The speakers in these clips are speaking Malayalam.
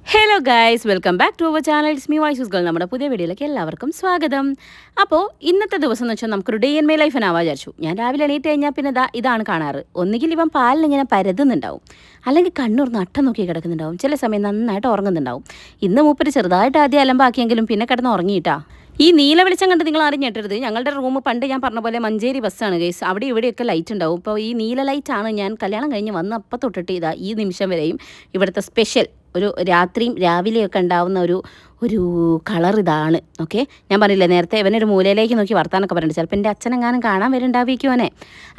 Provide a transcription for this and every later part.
Hello guys, welcome back to our channel. It's me voices girl. നമ്മുടെ പുതിയ വീഡിയോയിലേക്ക് എല്ലാവർക്കും സ്വാഗതം. അപ്പോൾ ഇന്നത്തെ ദിവസം എന്ന് വെച്ചാൽ നമുക്കൊരു ഡേ ഇൻ മൈ ലൈഫിനാവാൻ വിചാരിച്ചു. ഞാൻ രാവിലെ എണീറ്റ് കഴിഞ്ഞാൽ പിന്നെ ഇതാണ് കാണാറ്. ഒന്നുകിൽ ഇവൻ പാലിനിങ്ങനെ പരതുന്നുണ്ടാവും, അല്ലെങ്കിൽ കണ്ണൂർന്ന് അട്ടം നോക്കി കിടക്കുന്നുണ്ടാവും, ചില സമയം നന്നായിട്ട് ഉറങ്ങുന്നുണ്ടാവും. ഇന്ന് മൂപ്പര് ചെറുതായിട്ട് ആദ്യം അലമ്പാക്കിയെങ്കിലും പിന്നെ കിടന്ന് ഉറങ്ങിയിട്ടാ. ഈ നീല വെളിച്ചം കണ്ട് നിങ്ങൾ അറിഞ്ഞിട്ടരുത്. ഞങ്ങളുടെ റൂം പണ്ട് ഞാൻ പറഞ്ഞ പോലെ മഞ്ചേരി ബസ്സാണ് ഗൈസ്. അവിടെ ഇവിടെയൊക്കെ ലൈറ്റ് ഉണ്ടാവും. ഇപ്പോൾ ഈ നീല ലൈറ്റാണ് ഞാൻ കല്യാണം കഴിഞ്ഞ് വന്ന് അപ്പം തൊട്ടിട്ട് ഈ നിമിഷം വരെയും ഇവിടുത്തെ സ്പെഷ്യൽ ഒരു രാത്രിയും രാവിലെയൊക്കെ ഉണ്ടാവുന്ന ഒരു ഒരു കളർ ഇതാണ്. ഓക്കെ, ഞാൻ പറഞ്ഞില്ലേ നേരത്തെ ഇവനൊരു മൂലയിലേക്ക് നോക്കി വർത്താനൊക്കെ പറഞ്ഞിട്ട് ചിലപ്പോൾ എൻ്റെ അച്ഛനെങ്ങാനും കാണാൻ വരുന്നുണ്ടാവിക്കുവനെ.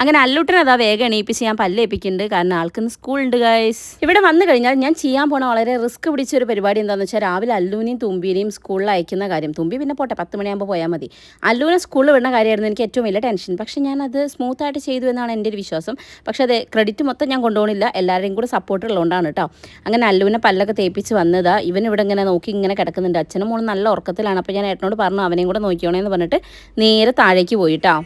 അങ്ങനെ അല്ലുട്ടനതാ വേഗം എണീപ്പിച്ച് ഞാൻ പല്ലേപ്പിക്കുന്നുണ്ട്, കാരണം ആൾക്കിന്ന് സ്കൂളുണ്ട് ഗൈസ്. ഇവിടെ വന്നു കഴിഞ്ഞാൽ ഞാൻ ചെയ്യാൻ പോണ വളരെ റിസ്ക് പിടിച്ചൊരു പരിപാടി എന്താണെന്ന് വെച്ചാൽ രാവിലെ അല്ലൂനെയും തുമ്പീനെയും സ്കൂളിൽ അയക്കുന്ന കാര്യം. തുമ്പി പിന്നെ പോട്ടെ, 10 മണിയാകുമ്പോൾ പോയാൽ മതി. അല്ലൂനെ സ്കൂളിൽ വിടുന്ന കാര്യമായിരുന്നു എനിക്ക് ഏറ്റവും വലിയ ടെൻഷൻ. പക്ഷേ ഞാനത് സ്മൂത്തായിട്ട് ചെയ്തു എന്നാണ് എൻ്റെ ഒരു വിശ്വാസം. പക്ഷേ അത് ക്രെഡിറ്റ് മൊത്തം ഞാൻ കൊണ്ടുപോകണില്ല, എല്ലാവരെയും കൂടെ സപ്പോർട്ട് ഉള്ളതുകൊണ്ടാണ് കേട്ടോ. അങ്ങനെ അല്ലൂനെ പല്ലൊക്കെ തേപ്പിച്ച് വന്നതാ. ഇവൻ ഇവിടെ ഇങ്ങനെ നോക്കി ഇങ്ങനെ കിടക്കുന്നുണ്ട്. അച്ഛനും മോളും നല്ല ഉറക്കത്തിലാണ്. അപ്പോൾ ഞാൻ ഏട്ടനോട് പറഞ്ഞു അവനെയും കൂടെ നോക്കിയോണേന്ന് പറഞ്ഞിട്ട് നേരെ താഴേക്ക് പോയിട്ടാ.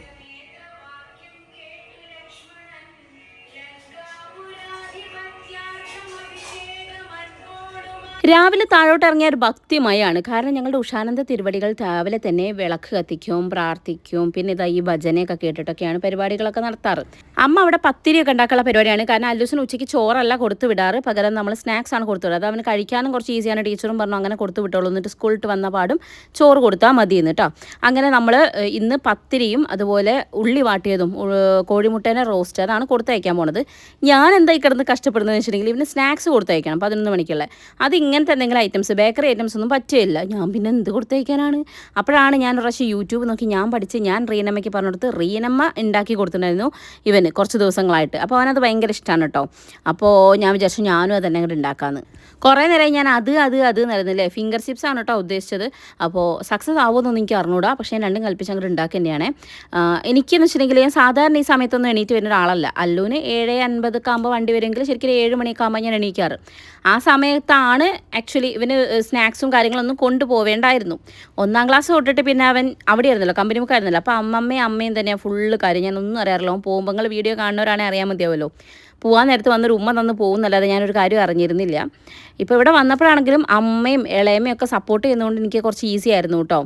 രാവിലെ താഴോട്ട് ഇറങ്ങിയ ഒരു ഭക്തിമയാണ്. കാരണം ഞങ്ങളുടെ ഉഷാനന്ദ തിരുവടികൾ രാവിലെ തന്നെ വിളക്ക് കത്തിക്കും, പ്രാർത്ഥിക്കും, പിന്നെ ഈ ഭജനയൊക്കെ കേട്ടിട്ടൊക്കെയാണ് പരിപാടികളൊക്കെ നടത്താറ്. അമ്മ അവിടെ പത്തിരിയൊക്കെ ഉണ്ടാക്കാനുള്ള പരിപാടിയാണ്. കാരണം അല്ലൂസിന് ഉച്ചയ്ക്ക് ചോറല്ല കൊടുത്തു വിടാറ്, പകരം നമ്മൾ സ്നാക്സ് ആണ് കൊടുത്തു വിടുക. അത് അവന് കഴിക്കാനും കുറച്ച് ഈസിയാണ്. ടീച്ചറും പറഞ്ഞു അങ്ങനെ കൊടുത്തു വിട്ടോളൂ, എന്നിട്ട് സ്കൂളിട്ട് വന്ന പാടും ചോറ് കൊടുത്താൽ മതിയെന്ന് കേട്ടോ. അങ്ങനെ നമ്മൾ ഇന്ന് പത്തിരിയും അതുപോലെ ഉള്ളി വാട്ടിയതും കോഴിമുട്ടേനെ റോസ്റ്റ് അതാണ് കൊടുത്തയക്കാൻ പോണത്. ഞാൻ എന്തായി കിടന്ന് കഷ്ടപ്പെടുന്നതെന്ന് വെച്ചിട്ടുണ്ടെങ്കിൽ ഇവന് സ്നാക്സ് കൊടുത്തയക്കണം 11 മണിക്കുള്ള. അത് ഇങ്ങനത്തെ എന്തെങ്കിലും ഐറ്റംസ്, ബേക്കറി ഐറ്റംസ് ഒന്നും പറ്റില്ല. ഞാൻ പിന്നെ എന്ത് കൊടുത്തയക്കാനാണ്? അപ്പോഴാണ് ഞാൻ ഒരു പ്രാവശ്യം യൂട്യൂബ് നോക്കി ഞാൻ പഠിച്ച് ഞാൻ റീനമ്മയ്ക്ക് പറഞ്ഞെടുത്ത് റീനമ്മ ഉണ്ടാക്കി കൊടുത്തിട്ടുണ്ടായിരുന്നു ഇവന് കുറച്ച് ദിവസങ്ങളായിട്ട്. അപ്പോൾ അവനത് ഭയങ്കര ഇഷ്ടമാണ് കേട്ടോ. അപ്പോൾ ഞാൻ വിചാരിച്ചു ഞാനും അതന്നെ അങ്ങോട്ട് ഉണ്ടാക്കാമെന്ന്. കുറേ നേരമായി ഞാൻ അത് എന്നായിരുന്നില്ലേ, ഫിംഗർ ചിപ്സ് ആണ് കേട്ടോ ഉദ്ദേശിച്ചത്. അപ്പോൾ സക്സസ് ആവുമെന്നൊന്നും എനിക്ക് അറിഞ്ഞൂടാ, പക്ഷേ ഞാൻ രണ്ടും കൽപ്പിച്ച് അങ്ങോട്ട് ഉണ്ടാക്കുക തന്നെയാണ്. എനിക്കെന്ന് വെച്ചിട്ടുണ്ടെങ്കിൽ ഞാൻ സാധാരണ ഈ സമയത്തൊന്നും എണീറ്റ് വരുന്ന ഒരാളല്ല. അല്ലൂന് 7:50 ആകുമ്പോൾ വണ്ടി വരുമെങ്കിൽ ശരിക്കും 7 മണിയൊക്കെ ആകുമ്പോൾ ഞാൻ എണീക്കാറ്. ആ സമയത്താണ് ആക്ച്വലി ഇവന് സ്നാക്സും കാര്യങ്ങളൊന്നും കൊണ്ടുപോവേണ്ടായിരുന്നു. 1ാം ക്ലാസ് തൊട്ടിട്ട് പിന്നെ അവൻ അവിടെ ആയിരുന്നല്ലോ, കമ്പനി മുക്കായിരുന്നല്ലോ. അപ്പോൾ അമ്മയും തന്നെയാണ് ഫുള്ള് കാര്യം. ഞാനൊന്നും അറിയാറില്ല. പോകുമ്പോൾ നിങ്ങൾ വീഡിയോ കാണുന്നവരാണെങ്കിൽ അറിയാൻ മതിയാവുമല്ലോ. പോകാൻ നേരത്ത് വന്നൊരു ഉമ്മ തന്ന് പോകുന്നല്ലാതെ ഞാനൊരു കാര്യം അറിഞ്ഞിരുന്നില്ല. ഇപ്പോൾ ഇവിടെ വന്നപ്പോഴാണെങ്കിലും അമ്മയും ഇളയമ്മയും ഒക്കെ സപ്പോർട്ട് ചെയ്യുന്നതുകൊണ്ട് എനിക്ക് കുറച്ച് ഈസി ആയിരുന്നു കേട്ടോ.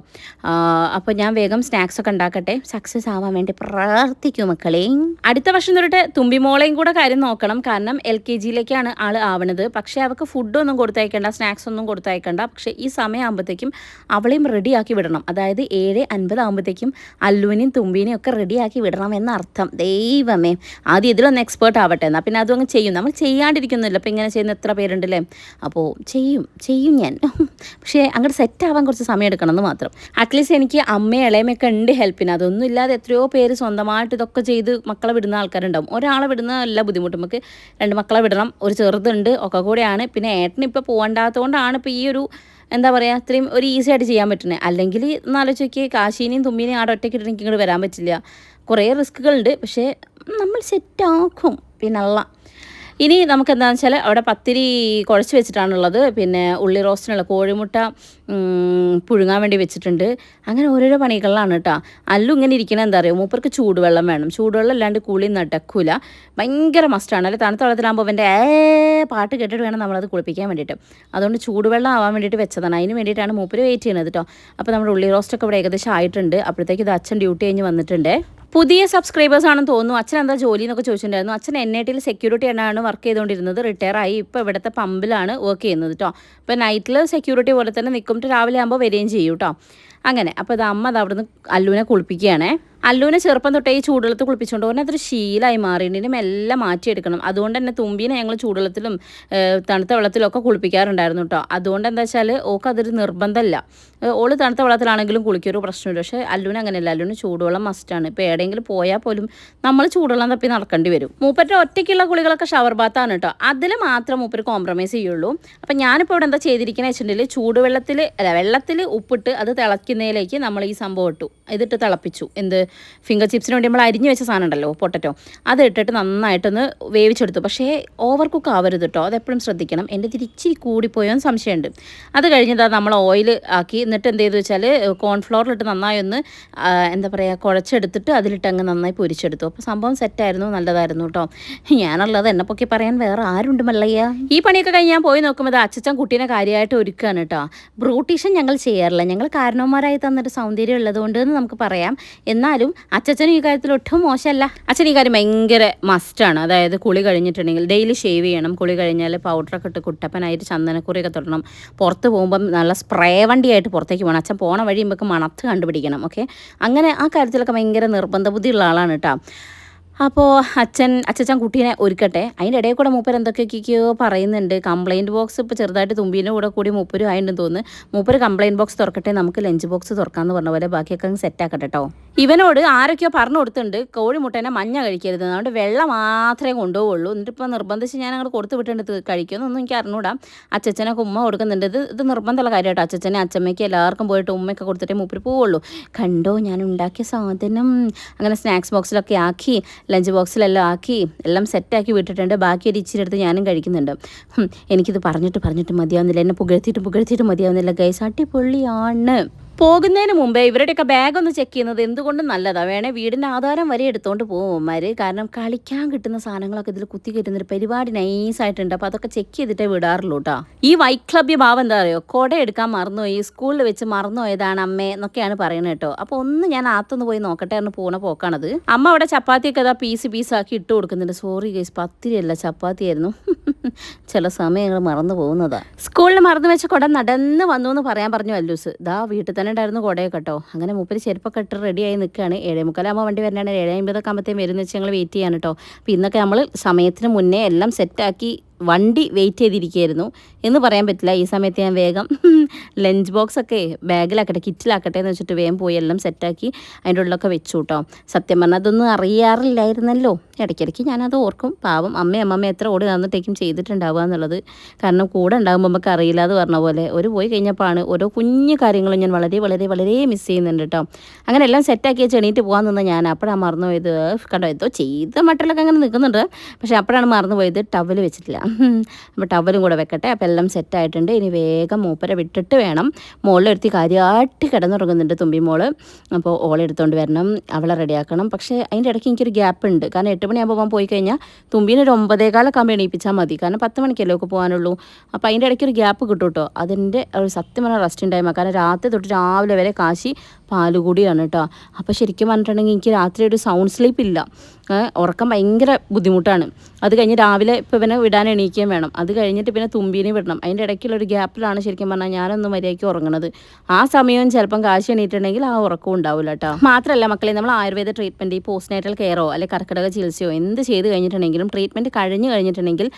അപ്പോൾ ഞാൻ വേഗം സ്നാക്സൊക്കെ ഉണ്ടാക്കട്ടെ. സക്സസ് ആവാൻ വേണ്ടി പ്രാർത്ഥിക്കും മക്കളെ. അടുത്ത വർഷം തൊട്ട് തുമ്പിമോളെയും കൂടെ കാര്യം നോക്കണം. കാരണം LKGയിലേക്കാണ് ആൾ ആവണത്. പക്ഷേ അവൾക്ക് ഫുഡൊന്നും കൊടുത്തയക്കേണ്ട, സ്നാക്സ് ഒന്നും കൊടുത്തയക്കേണ്ട. പക്ഷേ ഈ സമയമാകുമ്പോഴത്തേക്കും അവളെയും റെഡിയാക്കി വിടണം. അതായത് 7:50 ആകുമ്പോഴത്തേക്കും അല്ലുവിനെയും തുമ്പീനെയും ഒക്കെ റെഡിയാക്കി വിടണം എന്നർത്ഥം. ദൈവമേ, ആദ്യം ഇതിലൊന്ന് എക്സ്പേർട്ട് ആവട്ടെ, എന്നാൽ പിന്നെ അതും അങ്ങ് ചെയ്യും. നമ്മൾ ചെയ്യാണ്ടിരിക്കുന്നില്ല. അപ്പോൾ ഇങ്ങനെ ചെയ്യുന്ന എത്ര പേരുണ്ടല്ലേ. അപ്പോൾ ചെയ്യും ഞാൻ. പക്ഷേ അങ്ങോട്ട് സെറ്റ് ആവാൻ കുറച്ച് സമയം എടുക്കണം എന്ന് മാത്രം. അറ്റ്ലീസ്റ്റ് എനിക്ക് അമ്മയും ഇളയമൊക്കെ ഉണ്ട് ഹെൽപ്പിന്. അതൊന്നും ഇല്ലാതെ എത്രയോ പേര് സ്വന്തമായിട്ട് ഇതൊക്കെ ചെയ്ത് മക്കളെ വിടുന്ന ആൾക്കാരുണ്ടാവും. ഒരാളെ വിടുന്ന എല്ലാ ബുദ്ധിമുട്ടും. നമുക്ക് 2 മക്കളെ വിടണം, ഒരു ചെറുതുണ്ട്, ഒക്കെ കൂടെയാണ്. പിന്നെ ഏട്ടനിപ്പോൾ പോകണ്ടാത്തതുകൊണ്ടാണ് ഇപ്പോൾ ഈ ഒരു എന്താ പറയുക അത്രയും ഒരു ഈസി ആയിട്ട് ചെയ്യാൻ പറ്റുന്നത്. അല്ലെങ്കിൽ എന്നാലോചിക്ക് കാശീനെയും തുമ്പീനെയും ആടെ ഒറ്റയ്ക്കിട്ട് എനിക്ക് ഇങ്ങോട്ട് വരാൻ പറ്റില്ല. കുറേ റിസ്ക്കുകളുണ്ട്. പക്ഷേ നമ്മൾ സെറ്റാക്കും പിന്നല്ല. ഇനി നമുക്ക് എന്താണെന്ന് വെച്ചാൽ അവിടെ പത്തിരി കുഴച്ച് വെച്ചിട്ടാണുള്ളത്. പിന്നെ ഉള്ളി റോസ്റ്റിനുള്ള കോഴിമുട്ട പുഴുങ്ങാൻ വേണ്ടി വെച്ചിട്ടുണ്ട്. അങ്ങനെ ഓരോരോ പണികളിലാണ് കേട്ടോ. അല്ലു ഇങ്ങനെ ഇരിക്കണത് എന്താ പറയുക, മൂപ്പർക്ക് ചൂടുവെള്ളം വേണം. ചൂടുവെള്ളം ഇല്ലാണ്ട് കുളി നടക്കൂല. ഭയങ്കര മസ്റ്റാണ്. അല്ലെ തണുത്ത വെള്ളത്തിലാകുമ്പോൾ അവൻ്റെ പാട്ട് കേട്ടിട്ട് വേണം നമ്മളത് കുളിപ്പിക്കാൻ വേണ്ടിയിട്ട്. അതുകൊണ്ട് ചൂടുവെള്ളം ആവാൻ വേണ്ടിയിട്ട് വെച്ചതാണ്. അതിന് വേണ്ടിയിട്ടാണ് മൂപ്പര് വെയിറ്റ് ചെയ്യുന്നത് കേട്ടോ. അപ്പോൾ നമ്മുടെ ഉള്ളി റോസ്റ്റൊക്കെ ഇവിടെ ഏകദേശം ആയിട്ടുണ്ട്. അപ്പോഴത്തേക്ക് ഇത് അച്ഛൻ ഡ്യൂട്ടി കഴിഞ്ഞ് വന്നിട്ടുണ്ട്. പുതിയ സബ്സ്ക്രൈബേഴ്സ് ആണെന്ന് തോന്നുന്നു. അച്ഛൻ എന്താ ജോലി എന്നൊക്കെ ചോദിച്ചിട്ടുണ്ടായിരുന്നു. അച്ഛൻ NITയിൽ സെക്യൂരിറ്റി ആണ് വർക്ക് ചെയ്തുകൊണ്ടിരുന്നത്. റിട്ടയർ ആയി. ഇപ്പോൾ ഇവിടുത്തെ പമ്പിലാണ് വർക്ക് ചെയ്യുന്നത് കേട്ടോ. ഇപ്പോൾ നൈറ്റിൽ സെക്യൂരിറ്റി പോലെ തന്നെ നിൽക്കും, രാവിലെ ആകുമ്പോൾ വരികയും ചെയ്യും കേട്ടോ. അങ്ങനെ അപ്പോൾ ഇത് അമ്മ അത് അവിടുന്ന് അല്ലുവിനെ കുളിപ്പിക്കുകയാണേ. അല്ലുവിനെ ചെറുപ്പം തൊട്ടേ ഈ ചൂടുവെള്ളത്തിൽ കുളിപ്പിച്ചുകൊണ്ട് പോകുന്നത് അതൊരു ശീലമായി മാറിയിട്ടുണ്ടെങ്കിലും എല്ലാം മാറ്റിയെടുക്കണം. അതുകൊണ്ട് തന്നെ തുമ്പീനെ ഞങ്ങൾ ചൂടുവെള്ളത്തിലും തണുത്ത വെള്ളത്തിലൊക്കെ കുളിപ്പിക്കാറുണ്ടായിരുന്നു കേട്ടോ. അതുകൊണ്ട് എന്താ വെച്ചാൽ ഓൾക്ക് അതൊരു നിർബന്ധമല്ല. ഓള് തണുത്ത വെള്ളത്തിലാണെങ്കിലും കുളിക്കൊരു പ്രശ്നമില്ല. പക്ഷേ അല്ലുവിന് അങ്ങനെയല്ല. അല്ലുവിന് ചൂടുവെള്ളം മസ്റ്റാണ്. ഇപ്പോൾ എവിടെയെങ്കിലും പോയാൽ പോലും നമ്മൾ ചൂടുവെള്ളം തപ്പി നടക്കേണ്ടി വരും. മൂപ്പരുടെ ഒറ്റയ്ക്കുള്ള കുളികളൊക്കെ ഷവർ ബാത്താണ് കേട്ടോ. അതിൽ മാത്രം മൂപ്പര് കോംപ്രമൈസ് ചെയ്യുള്ളൂ. അപ്പം ഞാനിപ്പോൾ ഇവിടെ എന്താ ചെയ്തിരിക്കുന്നത് വെച്ചിട്ടുണ്ടെങ്കിൽ വെള്ളത്തിൽ ഉപ്പിട്ട് അത് തിളയ്ക്കുന്നതിലേക്ക് നമ്മൾ ഈ സംഭവം ഇട്ടു. ഇതിട്ട് തിളപ്പിച്ചു. എന്ത് ഫിംഗർ ചിപ്സിന് വേണ്ടി നമ്മൾ അരിഞ്ഞ് വെച്ച സാധനം ഉണ്ടല്ലോ പൊട്ടറ്റോ, അത് ഇട്ടിട്ട് നന്നായിട്ടൊന്ന് വേവിച്ചെടുത്തു. പക്ഷേ ഓവർ കുക്ക് ആവരുത് കേട്ടോ, അതെപ്പോഴും ശ്രദ്ധിക്കണം. എൻ്റെ ഇച്ചിരി കൂടിപ്പോയോന്ന് സംശയമുണ്ട്. അത് കഴിഞ്ഞിട്ട് നമ്മൾ ഓയിൽ ആക്കി, എന്നിട്ട് എന്ത് ചെയ്തു വെച്ചാൽ കോൺഫ്ലോറിലിട്ട് നന്നായി ഒന്ന് എന്താ പറയുക കുഴച്ചെടുത്തിട്ട് അതിലിട്ട് അങ്ങ് നന്നായി പൊരിച്ചെടുത്തു. അപ്പോൾ സംഭവം സെറ്റായിരുന്നു, നല്ലതായിരുന്നു കേട്ടോ. ഞാനുള്ളത് എന്നെ പൊക്കി പറയാൻ വേറെ ആരുണ്ട് മല്ലയ്യ. ഈ പണിയൊക്കെ കഴിഞ്ഞ് ഞാൻ പോയി നോക്കുമ്പോൾ അച്ഛൻ കുട്ടീനെ കാര്യമായിട്ട് ഒരുക്കുകയാണ് കേട്ടോ. ബ്രൂട്ടീഷൻ ഞങ്ങൾ ചെയ്യാറില്ല, ഞങ്ങൾ കാരണവന്മാരായി തന്നിട്ട് സൗന്ദര്യം ഉള്ളതുകൊണ്ട് എന്ന് നമുക്ക് പറയാം. എന്നാലും അച്ഛനും ഈ കാര്യത്തിൽ ഒട്ടും മോശമല്ല. അച്ഛൻ ഈ കാര്യം ഭയങ്കര മസ്റ്റാണ്. അതായത് കുളി കഴിഞ്ഞിട്ടുണ്ടെങ്കിൽ ഡെയിലി ഷേവ് ചെയ്യണം. കുളി കഴിഞ്ഞാൽ പൗഡറൊക്കെ ഇട്ട് കുട്ടപ്പനായിട്ട് ചന്ദനക്കുറിയൊക്കെ തൊടണം. പുറത്ത് പോകുമ്പം നല്ല സ്പ്രേ വണ്ടിയായിട്ട് പുറത്തേക്ക് പോകണം. അച്ഛൻ പോണ വഴി നമുക്ക് മണത്ത് കണ്ടുപിടിക്കണം. ഓക്കെ, അങ്ങനെ ആ കാര്യത്തിലൊക്കെ ഭയങ്കര നിർബന്ധ ബുദ്ധിയുള്ള ആളാണ് കേട്ടോ. അപ്പോൾ അച്ഛൻ കുട്ടീനെ ഒരുക്കട്ടെ. അതിൻ്റെ ഇടയിൽ കൂടെ മൂപ്പർ എന്തൊക്കെയൊക്കെയോ പറയുന്നുണ്ട്. കംപ്ലയിൻറ്റ് ബോക്സ് ഇപ്പോൾ ചെറുതായിട്ട് തുമ്പീൻ്റെ കൂടെ കൂടി മൂപ്പരും ആയിട്ടുണ്ടെന്ന് തോന്നുന്നു. മൂപ്പർ കംപ്ലയിൻറ്റ് ബോക്സ് തുറക്കട്ടെ, നമുക്ക് ലഞ്ച് ബോക്സ് തുറക്കാമെന്ന് പറഞ്ഞ പോലെ ബാക്കിയൊക്കെ അങ്ങ് സെറ്റാക്കട്ടെ കേട്ടോ. ഇവനോട് ആരൊക്കെയോ പറഞ്ഞു കൊടുത്തിട്ടുണ്ട് കോഴിമുട്ടേനെ മഞ്ഞ കഴിക്കരുത്, അതുകൊണ്ട് വെള്ളം മാത്രമേ കൊണ്ടുപോകുള്ളൂ. എന്നിട്ടിപ്പോൾ നിർബന്ധിച്ച് ഞാൻ അങ്ങോട്ട് കൊടുത്ത് വിട്ടിട്ട് കഴിക്കുമെന്നൊന്നും എനിക്ക് അറിഞ്ഞൂടാ. അച്ഛനൊക്കെ ഉമ്മ കൊടുക്കുന്നുണ്ട്. ഇത് നിർബന്ധമുള്ള കാര്യമായിട്ടോ. അച്ഛനെ അച്ഛമ്മയ്ക്ക് എല്ലാവർക്കും പോയിട്ട് ഉമ്മയൊക്കെ കൊടുത്തിട്ടേ മൂപ്പർ പോവുള്ളൂ. കണ്ടോ ഞാൻ ഉണ്ടാക്കിയ സാധനം. അങ്ങനെ സ്നാക്സ് ബോക്സിലൊക്കെ ആക്കി, ലഞ്ച് ബോക്സിലെല്ലാം ആക്കി എല്ലാം സെറ്റാക്കി വിട്ടിട്ടുണ്ട്. ബാക്കി ഒരു ഇച്ചിരി എടുത്ത് ഞാനും കഴിക്കുന്നുണ്ട്. എനിക്കിത് പറഞ്ഞിട്ട് മതിയാവുന്നില്ല, എന്നെ പുകഴ്ത്തിയിട്ട് മതിയാവുന്നില്ല ഗൈസ്. അടിപൊളിയാണ്. പോകുന്നതിന് മുമ്പേ ഇവരുടെയൊക്കെ ബാഗ് ഒന്ന് ചെക്ക് ചെയ്യുന്നത് എന്തുകൊണ്ടും നല്ലതാണ്. വേണേ വീടിൻ്റെ ആധാരം വരെ എടുത്തുകൊണ്ട് പോകുമാർ. കാരണം കളിക്കാൻ കിട്ടുന്ന സാധനങ്ങളൊക്കെ ഇതിൽ കുത്തി കയറ്റുന്നൊരു പരിപാടി നൈസായിട്ടുണ്ട്. അപ്പോൾ അതൊക്കെ ചെക്ക് ചെയ്തിട്ടേ വിടാറുള്ളൂ കേട്ടോ. ഈ വൈക്ലഭ്യ ഭാവം എന്താ പറയുക, കുട എടുക്കാൻ മറന്നുപോയി, സ്കൂളിൽ വെച്ച് മറന്നുപോയതാണ് അമ്മേ എന്നൊക്കെയാണ് പറയുന്നത് കേട്ടോ. അപ്പോൾ ഒന്ന് ഞാൻ ആത്തൊന്ന് പോയി നോക്കട്ടെ എന്ന് പോണ പോക്കാണത്. അമ്മ അവിടെ ചപ്പാത്തിയൊക്കെ അതാ പീസാക്കി ഇട്ട് കൊടുക്കുന്നുണ്ട്. സോറി ഗൈസ്, പത്തിരിയല്ല ചപ്പാത്തിയായിരുന്നു. ചില സമയങ്ങൾ മറന്നു പോകുന്നതാണ്. സ്കൂളിൽ മറന്നു വെച്ച കുട നടന്ന് വന്നു എന്ന് പറയാൻ പറഞ്ഞു അല്ലൂസ്. ദാ വീട്ടിൽ തന്നെ ഉണ്ടായിരുന്നു കുടയൊക്കെ കേട്ടോ. അങ്ങനെ മൂപ്പര് ചെരുപ്പൊക്കെ ഇട്ട് റെഡിയായി നിൽക്കുകയാണ്. 7:45 വണ്ടി വരണാണ്. 7:50 ആകുമ്പോഴത്തേക്കും വരുന്ന വെച്ച് ഞങ്ങൾ വെയിറ്റ് ചെയ്യാൻ കേട്ടോ. അപ്പോൾ ഇന്നൊക്കെ നമ്മൾ സമയത്തിന് മുന്നേ എല്ലാം സെറ്റാക്കി വണ്ടി വെയിറ്റ് ചെയ്തിരിക്കുകയായിരുന്നു എന്ന് പറയാൻ പറ്റില്ല. ഈ സമയത്ത് ഞാൻ വേഗം ലഞ്ച് ബോക്സൊക്കെ ബാഗിലാക്കട്ടെ, കിറ്റിലാക്കട്ടെ എന്ന് വെച്ചിട്ട് വേഗം പോയി എല്ലാം സെറ്റാക്കി അതിൻ്റെ ഉള്ളിലൊക്കെ വെച്ചു കേട്ടോ. സത്യം പറഞ്ഞാൽ അതൊന്നും അറിയാറില്ലായിരുന്നല്ലോ. ഇടയ്ക്കിടയ്ക്ക് ഞാനത് ഓർക്കും. പാവം അമ്മ എത്ര ഓടി നടന്നിട്ടേക്കും ചെയ്തിട്ടുണ്ടാവുക എന്നുള്ളത്. കാരണം കൂടെ ഉണ്ടാകുമ്പോൾ നമുക്ക് അറിയില്ല. അത് പറഞ്ഞ പോലെ പോയി കഴിഞ്ഞപ്പോഴാണ് ഓരോ കുഞ്ഞു കാര്യങ്ങളും ഞാൻ വളരെ വളരെ വളരെ മിസ് ചെയ്യുന്നുണ്ട് കേട്ടോ. അങ്ങനെ എല്ലാം സെറ്റാക്കി വെച്ച് എണീറ്റ് പോകാൻ നിന്ന ഞാൻ അപ്പോഴാണ് മറന്നുപോയത്. കണ്ടോ, എന്തോ ചെയ്ത മട്ടിലൊക്കെ അങ്ങനെ നിൽക്കുന്നുണ്ട്. പക്ഷേ അപ്പോഴാണ് മറന്നുപോയത്, ടവൽ വെച്ചിട്ടില്ല. അപ്പോൾ ടവലും കൂടെ വെക്കട്ടെ. അപ്പോൾ എല്ലാം സെറ്റായിട്ടുണ്ട്. ഇനി വേഗം മൂപ്പരെ വിട്ടിട്ട് വേണം. മോളിലെടുത്തി കാര്യമായിട്ട് കിടന്നുറങ്ങുന്നുണ്ട് തുമ്പി മോള്. അപ്പോൾ ഓളെടുത്തോണ്ട് വരണം, അവളെ റെഡിയാക്കണം. പക്ഷേ അതിൻ്റെ ഇടയ്ക്ക് എനിക്കൊരു ഗ്യാപ്പ് ഉണ്ട്. കാരണം 8 മണിയാകുമ്പോൾ പോയി കഴിഞ്ഞാൽ തുമ്പീനെ ഒരു 9:15 ആകുമ്പോൾ എണീപ്പിച്ചാൽ മതി. കാരണം 10 മണിക്കല്ലേ ഒക്കെ പോകാനുള്ളൂ. അപ്പോൾ അതിൻ്റെ ഇടയ്ക്ക് ഒരു ഗ്യാപ്പ് കിട്ടും കേട്ടോ. അതിൻ്റെ ഒരു സത്യം പറഞ്ഞാൽ റെസ്റ്റിംഗ് ടൈമാണ്. കാരണം രാത്രി തൊട്ട് രാവിലെ വരെ കാശി പാലുകൂടിയാണ് കേട്ടോ. അപ്പോൾ ശരിക്കും പറഞ്ഞിട്ടുണ്ടെങ്കിൽ എനിക്ക് രാത്രി ഒരു സൗണ്ട് സ്ലീപ്പ് ഇല്ല. ഉറക്കം ഭയങ്കര ബുദ്ധിമുട്ടാണ്. അത് കഴിഞ്ഞ് രാവിലെ ഇപ്പോൾ ഇവനെ വിടാൻ എണീക്കുകയും വേണം. അത് കഴിഞ്ഞിട്ട് പിന്നെ തുമ്പീനെ വിടണം. അതിൻ്റെ ഇടയ്ക്കുള്ളൊരു ഗ്യാപ്പിലാണ് ശരിക്കും പറഞ്ഞാൽ ഞാനൊന്ന് മര്യാദയ്ക്ക് ഉറങ്ങണത്. ആ സമയവും ചിലപ്പം കാശ് എണീറ്റുണ്ടെങ്കിൽ ആ ഉറക്കവും ഉണ്ടാവില്ല കേട്ടോ. മാത്രമല്ല മക്കളെ, നമ്മൾ ആയുർവേദ ട്രീറ്റ്മെൻറ്റ്, ഈ പോസ്റ്റ്നേറ്റൽ കെയറോ അല്ലെങ്കിൽ കർക്കിടക ചികിത്സയോ എന്ത് ചെയ്ത് കഴിഞ്ഞിട്ടുണ്ടെങ്കിലും ട്രീറ്റ്മെൻറ്റ് കഴിഞ്ഞിട്ടുണ്ടെങ്കിൽ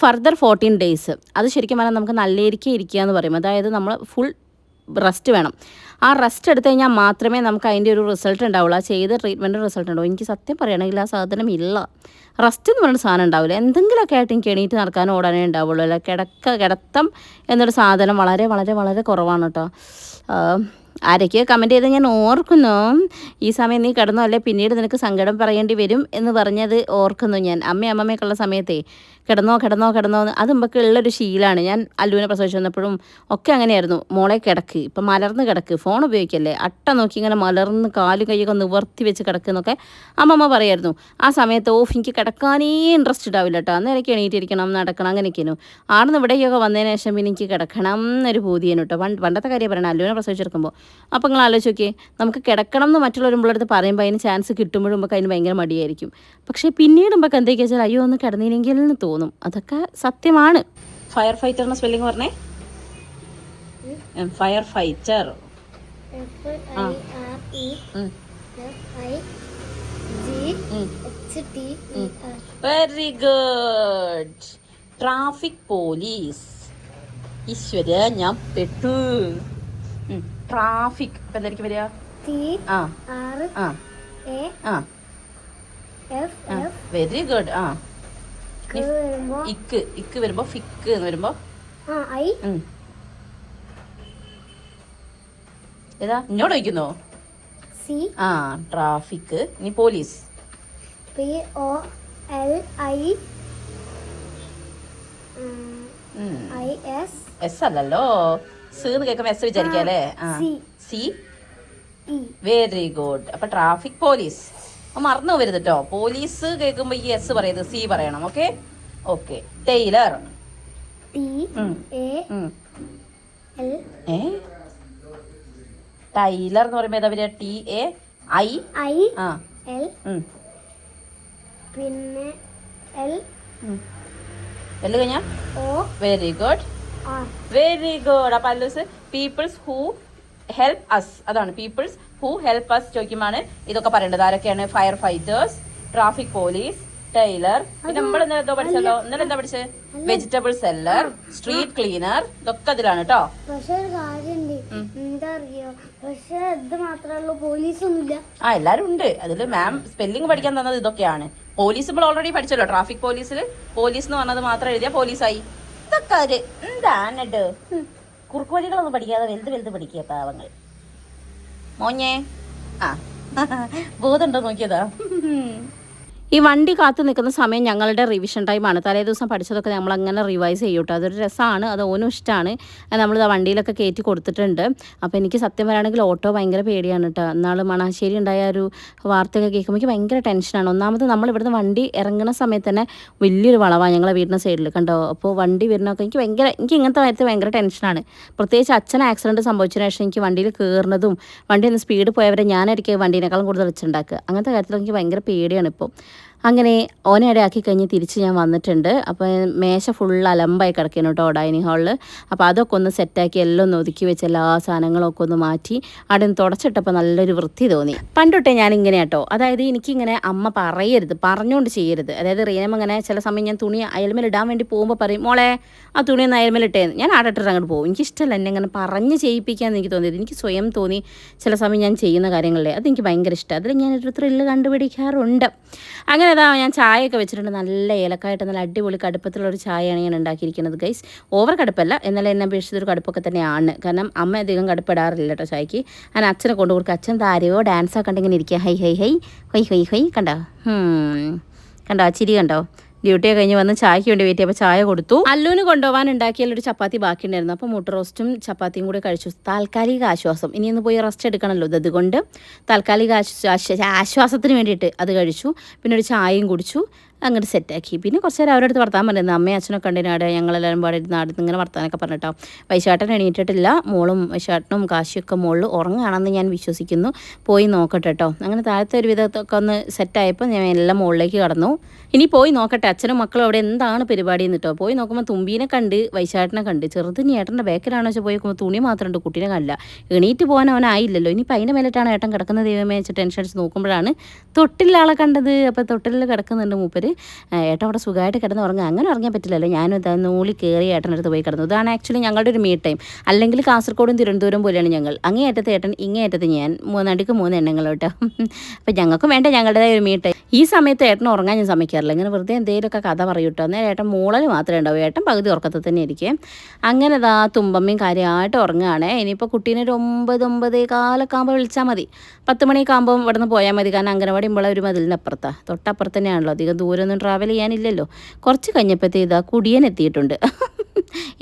ഫർദർ 14 ഡേയ്സ് അത് ശരിക്കും പറഞ്ഞാൽ നമുക്ക് നല്ലേരിക്കെ ഇരിക്കുക എന്ന് പറയും. അതായത് നമ്മൾ ഫുൾ റെസ്റ്റ് വേണം. ആ റെസ്റ്റ് എടുത്തു കഴിഞ്ഞാൽ മാത്രമേ നമുക്ക് അതിൻ്റെ ഒരു റിസൾട്ട് ഉണ്ടാവുള്ളൂ. ആ ചെയ്ത ട്രീറ്റ്മെൻറ്റ് റിസൾട്ട് ഉണ്ടാവും. എനിക്ക് സത്യം പറയുകയാണെങ്കിൽ ആ സാധനം ഇല്ല. റെസ്റ്റ് എന്ന് പറയുന്ന സാധനം ഉണ്ടാവില്ല. എന്തെങ്കിലുമൊക്കെ ആയിട്ട് എനിക്ക് എണീറ്റ് നടക്കാനോ ഓടാനേ ഉണ്ടാവുള്ളൂ. അല്ല കിടത്തം എന്നൊരു സാധനം വളരെ വളരെ വളരെ കുറവാണ് കേട്ടോ. ആരൊക്കെയോ കമൻറ്റ് ചെയ്ത് ഞാൻ ഓർക്കുന്നു. ഈ സമയം നീ കിടന്നോ, അല്ലെ പിന്നീട് നിനക്ക് സങ്കടം പറയേണ്ടി വരും എന്ന് പറഞ്ഞത് ഓർക്കുന്നു ഞാൻ. അമ്മയൊക്കെ ഉള്ള സമയത്തേ കിടന്നോ അത് നമുക്ക് ഉള്ളൊരു ശീലമാണ്. ഞാൻ അല്ലുവിനെ പ്രസവിച്ച് വന്നപ്പോഴും ഒക്കെ അങ്ങനെയായിരുന്നു. മോളെ കിടക്ക്, ഇപ്പം മലർന്ന് കിടക്ക്, ഫോൺ ഉപയോഗിക്കല്ലേ, അട്ട നോക്കി ഇങ്ങനെ മലർന്ന് കാലും കൈയൊക്കെ നിവർത്തി വെച്ച് കിടക്കുന്നൊക്കെ അമ്മമ്മ പറയായിരുന്നു. ആ സമയത്ത് എനിക്ക് കിടക്കാനേ ഇൻട്രസ്റ്റ് ഉണ്ടാവില്ല കേട്ടോ. അന്നേരമൊക്കെ എണീറ്റിരിക്കണം, നടക്കണം, അങ്ങനെയൊക്കെയായിരുന്നു. ആടുന്ന് ഇവിടേക്കൊക്കെ വന്നതിന് ശേഷം പിന്നെ എനിക്ക് കിടക്കണം എന്നൊരു പൂതിയാണ് കേട്ടോ. പണ്ടത്തെ കാര്യം പറയണം, അല്ലുവിനെ പ്രസവിച്ചെടുക്കുമ്പോൾ. അപ്പോൾ നിങ്ങൾ ആലോചിച്ച് നോക്കിയേ, നമുക്ക് കിടക്കണം എന്ന് മറ്റുള്ളവരുടെ പറയുമ്പോൾ അതിന് ചാൻസ് കിട്ടുമ്പോഴും നമുക്ക് അതിന് ഭയങ്കര മടിയായിരിക്കും. പക്ഷേ പിന്നീട് നമുക്ക് എന്തൊക്കെയാ വെച്ചാൽ അയ്യോ ഒന്ന് കിടന്നില്ലെങ്കിൽ എന്ന് തോന്നും. അതൊക്കെ സത്യമാണ്. ഫയർ ഫൈറ്ററിന് സ്പെല്ലിംഗ് പറഞ്ഞേ. Fire fighter. Very good. Traffic police. ഈശ്വര ഞാൻ പെട്ടു. ട്രാഫിക് ഇപ്പം എന്തായിരിക്കും വരിക? Very good. ഇക്ക് വരുമ്പോ ഫിക്ക് എന്ന് വരുമ്പോ ഏതാ ഇങ്ങോട്ട് വയ്ക്കുന്നോ? സി. ആ ട്രാഫിക്. ഇനി പോലീസ്. POLIS. അല്ലല്ലോ, സീന്ന് കേൾക്കുമ്പോ എസ് വിചാരിക്കല്ലേ. സി. Very good. അപ്പൊ ട്രാഫിക് പോലീസ്. മറന്നു പോകരുത് കേട്ടോ. പോലീസ് കേൾക്കുമ്പോ ഈ എസ് പറയരുത്, സി പറയണം. Okay okay. ടൈലർ. ടൈലർ എന്ന് പറയുമ്പോ ഏതാ വരിക? TAI. പിന്നെ എൽ കഴിഞ്ഞ. Very good very good. അപ്പൊ അല്ലൂസ് പീപ്പിൾസ് ഹൂ ഹെൽപ്പ് അസ്. അതാണ് പീപ്പിൾസ് ഹൂ ഹെൽപ്പ് അസ് ചോദിക്കുമ്പോഴാണ് ഇതൊക്കെ പറയേണ്ടത്. ആരൊക്കെയാണ്? Fire fighters, traffic police, tailor. പിന്നെ നമ്മൾ ഇന്നലെ എന്തോ പഠിച്ചല്ലോ. ഇന്നലെ എന്താ പഠിച്ചത്? Vegetable seller, street cleaner. ഇതൊക്കെ അതിലാണ് കേട്ടോ. പക്ഷെ ഒരു കാര്യമുണ്ട്, എന്താ അറിയോ, പക്ഷെ ഇത് മാത്രമല്ല, പോലീസൊന്നുമില്ല. എല്ലാരും ഉണ്ട് അതില്. മാം സ്പെല്ലിംഗ് പഠിക്കാൻ തന്നത് ഇതൊക്കെയാണ്. പോലീസ് ഇപ്പോൾ ഓൾറെഡി പഠിച്ചല്ലോ. ട്രാഫിക് പോലീസിൽ പോലീസ് എന്ന് പറഞ്ഞത് മാത്രം എഴുതിയാൽ പോലീസായി. ഇതൊക്കെ ഒരു എന്താണിട്ട് കുറുക്ക് വഴികളൊന്നും പഠിക്കാതെ വലുത് വലുത് പഠിക്കുക പാവങ്ങൾ. മോഞ്ഞേ ബോധമുണ്ടോ നോക്കിയതാ. ഈ വണ്ടി കാത്തു നിൽക്കുന്ന സമയം ഞങ്ങളുടെ റിവിഷൻ ടൈമാണ്. തലേ ദിവസം പഠിച്ചതൊക്കെ നമ്മളങ്ങനെ റിവൈസ് ചെയ്യൂട്ടോ. അതൊരു രസമാണ്, അത് ഓനും ഇഷ്ടമാണ്. നമ്മളിത് വണ്ടിയിലൊക്കെ കയറ്റി കൊടുത്തിട്ടുണ്ട്. അപ്പോൾ എനിക്ക് സത്യം പറയുകയാണെങ്കിൽ ഓട്ടോ ഭയങ്കര പേടിയാണ് കേട്ടോ. എന്നാൾ മണാശ്ശേരി ഉണ്ടായ ഒരു വാർത്തയൊക്കെ കേൾക്കുമ്പോൾ എനിക്ക് ഭയങ്കര ടെൻഷനാണ്. ഒന്നാമത് നമ്മൾ ഇവിടുന്ന് വണ്ടി ഇറങ്ങുന്ന സമയത്ത് തന്നെ വലിയൊരു വളവാണ് ഞങ്ങളെ വീടിൻ്റെ സൈഡിൽ കണ്ടോ. അപ്പോൾ വണ്ടി വരുന്നതൊക്കെ എനിക്ക് ഇങ്ങനത്തെ കാര്യത്തിൽ ഭയങ്കര ടെൻഷനാണ്. പ്രത്യേകിച്ച് അച്ഛൻ ആക്സിഡൻറ്റ് സംഭവിച്ചതിന് ശേഷം എനിക്ക് വണ്ടിയിൽ കയറുന്നതും വണ്ടി ഒന്ന് സ്പീഡ് പോയവരെ ഞാനായിരിക്കും വണ്ടീനേക്കാളും കൂടുതൽ വെച്ചുണ്ടാക്കുക. അങ്ങനത്തെ കാര്യത്തിൽ എനിക്ക് ഭയങ്കര പേടിയാണ് ഇപ്പോൾ. അങ്ങനെ ഓനെ ഇടയാക്കി കഴിഞ്ഞ് തിരിച്ച് ഞാൻ വന്നിട്ടുണ്ട്. അപ്പോൾ മേശ ഫുൾ അലമ്പായി കിടക്കുന്നു കേട്ടോ ഡൈനിങ് ഹാളിൽ. അപ്പോൾ അതൊക്കെ ഒന്ന് സെറ്റാക്കി എല്ലാം ഒന്ന് ഒതുക്കി വെച്ച് എല്ലാ സാധനങ്ങളൊക്കെ ഒന്ന് മാറ്റി അവിടെ നിന്ന് തുടച്ചിട്ടപ്പോൾ നല്ലൊരു വൃത്തി തോന്നി. പണ്ടൊട്ടേ ഞാനിങ്ങനെ കേട്ടോ, അതായത് എനിക്കിങ്ങനെ അമ്മ പറഞ്ഞുകൊണ്ട് ചെയ്യരുത്. അതായത് റീനം അങ്ങനെ ചില സമയം ഞാൻ തുണി അയൽമേൽ ഇടാൻ വേണ്ടി പോകുമ്പോൾ പറയും, മോളെ ആ തുണി ഒന്ന് അയൽമേലിട്ടേന്ന്. ഞാൻ അവിടെ ഇട്ടിട്ട് അങ്ങോട്ട് പോകും. എനിക്കിഷ്ടമല്ല എന്നെ അങ്ങനെ പറഞ്ഞ് ചെയ്യിപ്പിക്കാമെന്ന് എനിക്ക് തോന്നിയത്. എനിക്ക് സ്വയം തോന്നി ചില സമയം ഞാൻ ചെയ്യുന്ന കാര്യങ്ങളിലെ അതെനിക്ക് ഭയങ്കര ഇഷ്ടം. അതിൽ ഞാനൊരു ത്രില്ല് കണ്ടുപിടിക്കാറുണ്ട്. അങ്ങനെ ഞാൻ ചായയൊക്കെ വെച്ചിട്ടുണ്ട്. നല്ല ഏലക്കായിട്ട് നല്ല അടിപൊളി കടുപ്പത്തിലുള്ളൊരു ചായയാണ് ഞാൻ ഉണ്ടാക്കിയിരിക്കുന്നത് ഗൈസ്. ഓവർ കടുപ്പല്ല, എന്നാലും എന്നെ അപേക്ഷിച്ചൊരു കടുപ്പൊക്കെ തന്നെയാണ്. കാരണം അമ്മ അധികം കടുപ്പിടാറില്ല കേട്ടോ ചായക്ക്. ഞാൻ അച്ഛനെ കൊണ്ടു കൊടുക്കുക. അച്ഛൻ താരയോ ഡാൻസൊക്കെ കണ്ടിങ്ങനെ ഇരിക്കുക. High high high high high high. കണ്ടോ ചിരി കണ്ടോ. ഡ്യൂട്ടിയൊക്കെ കഴിഞ്ഞ് വന്ന് ചായക്ക് വേണ്ടി വെയിറ്റ് ചെയ്യുമ്പോൾ ചായ കൊടുത്തു. അല്ലൂന് കൊണ്ടുപോകാൻ ഉണ്ടാക്കിയാലൊരു ചപ്പാത്തി ബാക്കിയുണ്ടായിരുന്നു. അപ്പോൾ മുട്ട റോസ്റ്റും ചപ്പാത്തിയും കൂടെ കഴിച്ചു. താൽക്കാലിക ആശ്വാസം. ഇനിയൊന്ന് പോയി റെസ്റ്റ് എടുക്കണമല്ലോ. അതുകൊണ്ട് താൽക്കാലിക ആശ്വാസത്തിന് വേണ്ടിയിട്ട് അത് കഴിച്ചു. പിന്നെ ഒരു ചായയും കുടിച്ചു. അങ്ങോട്ട് സെറ്റാക്കി. പിന്നെ കുറച്ച് നേരം അവരുടെ അടുത്ത് വർത്താൻ പറഞ്ഞിരുന്നു. അമ്മയും അച്ഛനൊക്കെ ഉണ്ടിനാടെ ഞങ്ങളെല്ലാവരും പാടെ നാട്ടിൽ ഇങ്ങനെ വർത്താനൊക്കെ പറഞ്ഞിട്ടോ. വൈശാട്ടൻ എണീറ്റിട്ടില്ല. മോളും വൈശാട്ടനും കാശിയൊക്കെ മുകളിൽ ഉറങ്ങുകയാണെന്ന് ഞാൻ വിശ്വസിക്കുന്നു. പോയി നോക്കട്ടെ കേട്ടോ. അങ്ങനെ താഴത്തെ ഒരു വിധത്തൊക്കെ ഒന്ന് സെറ്റായപ്പോൾ ഞാൻ എല്ലാം മുകളിലേക്ക് കടന്നു. ഇനി പോയി നോക്കട്ടെ അച്ഛനും മക്കളും അവിടെ എന്താണ് പരിപാടി എന്നിട്ടോ. പോയി നോക്കുമ്പോൾ തുമ്പീനെ കണ്ട് വൈശാട്ടനെ കണ്ട്. ചെറുതിന് ഏട്ടൻ്റെ ബാക്കിലാണോ വെച്ചാൽ പോയി നോക്കുമ്പോൾ തുണി മാത്രമുണ്ട്, കുട്ടീനെ കണ്ടില്ല. എണീറ്റ് പോകാൻ അവനായില്ലല്ലോ. ഇനിയിപ്പോൾ അതിൻ്റെ മേലിട്ടാണ് ഏട്ടൻ കിടക്കുന്ന ദൈവമേ വെച്ച് ടെൻഷൻ അടിച്ച് നോക്കുമ്പോഴാണ് തൊട്ടിലാളെ കണ്ടത്. അപ്പോൾ തൊട്ടിലിൽ കിടക്കുന്നുണ്ട് മൂപ്പര്. ഏട്ടൻ അവിടെ സുഖമായിട്ട് കിടന്ന് ഉറങ്ങുക. അങ്ങനെ ഉറങ്ങാൻ പറ്റില്ലല്ലോ. ഞാനും ഇതാ നൂലി കയറി ഏട്ടനടുത്ത് പോയി കിടന്നു. ഇതാണ് ആക്ച്വലി ഞങ്ങളുടെ ഒരു മീറ്റ് ടൈം. അല്ലെങ്കിൽ കാസർഗോഡും തിരുവനന്തപുരം പോലെയാണ് ഞങ്ങൾ. അങ്ങേയറ്റത്ത് ഏട്ടൻ ഇങ്ങേയറ്റത്ത് ഞാൻ, നടുക്ക് 3 എണ്ണങ്ങൾ കേട്ടോ. അപ്പം ഞങ്ങൾക്ക് വേണ്ട ഞങ്ങളുടേതായ ഒരു മീറ്റ് ടൈം. ഈ സമയത്ത് ഏട്ടൻ ഉറങ്ങാൻ ഞാൻ സമ്മതിക്കാറില്ല. ഇങ്ങനെ വെറുതെ എന്തെങ്കിലുമൊക്കെ കഥ പറയും കേട്ടോ. അന്നേരം ഏട്ടൻ മൂളൽ മാത്രമേ ഉണ്ടാവും. ഏട്ടൻ പകുതി ഉറക്കത്തിൽ തന്നെ ഇരിക്കും. അങ്ങനെ ഇതാ തുമ്പമ്മയും കാര്യമായിട്ട് ഉറങ്ങുകയാണേ. ഇനിയിപ്പോൾ കുട്ടീനെ ഒരു 9-9:15 ആകുമ്പോൾ വിളിച്ചാൽ മതി. 10 മണിയൊക്കെ ആകുമ്പോൾ ഇവിടെ നിന്ന് പോയാൽ മതി. കാരണം അംഗനവാടി ഇവിടെ ഒരു മതിലിൻ്റെ അപ്പുറത്താണ്, തൊട്ടപ്പുറത്ത് തന്നെയാണല്ലോ. അധികം ദൂരമൊന്നും ട്രാവൽ ചെയ്യാനില്ലല്ലോ. കുറച്ച് കഴിഞ്ഞപ്പോഴത്തേ ഇതാ കുടിയൻ എത്തിയിട്ടുണ്ട്.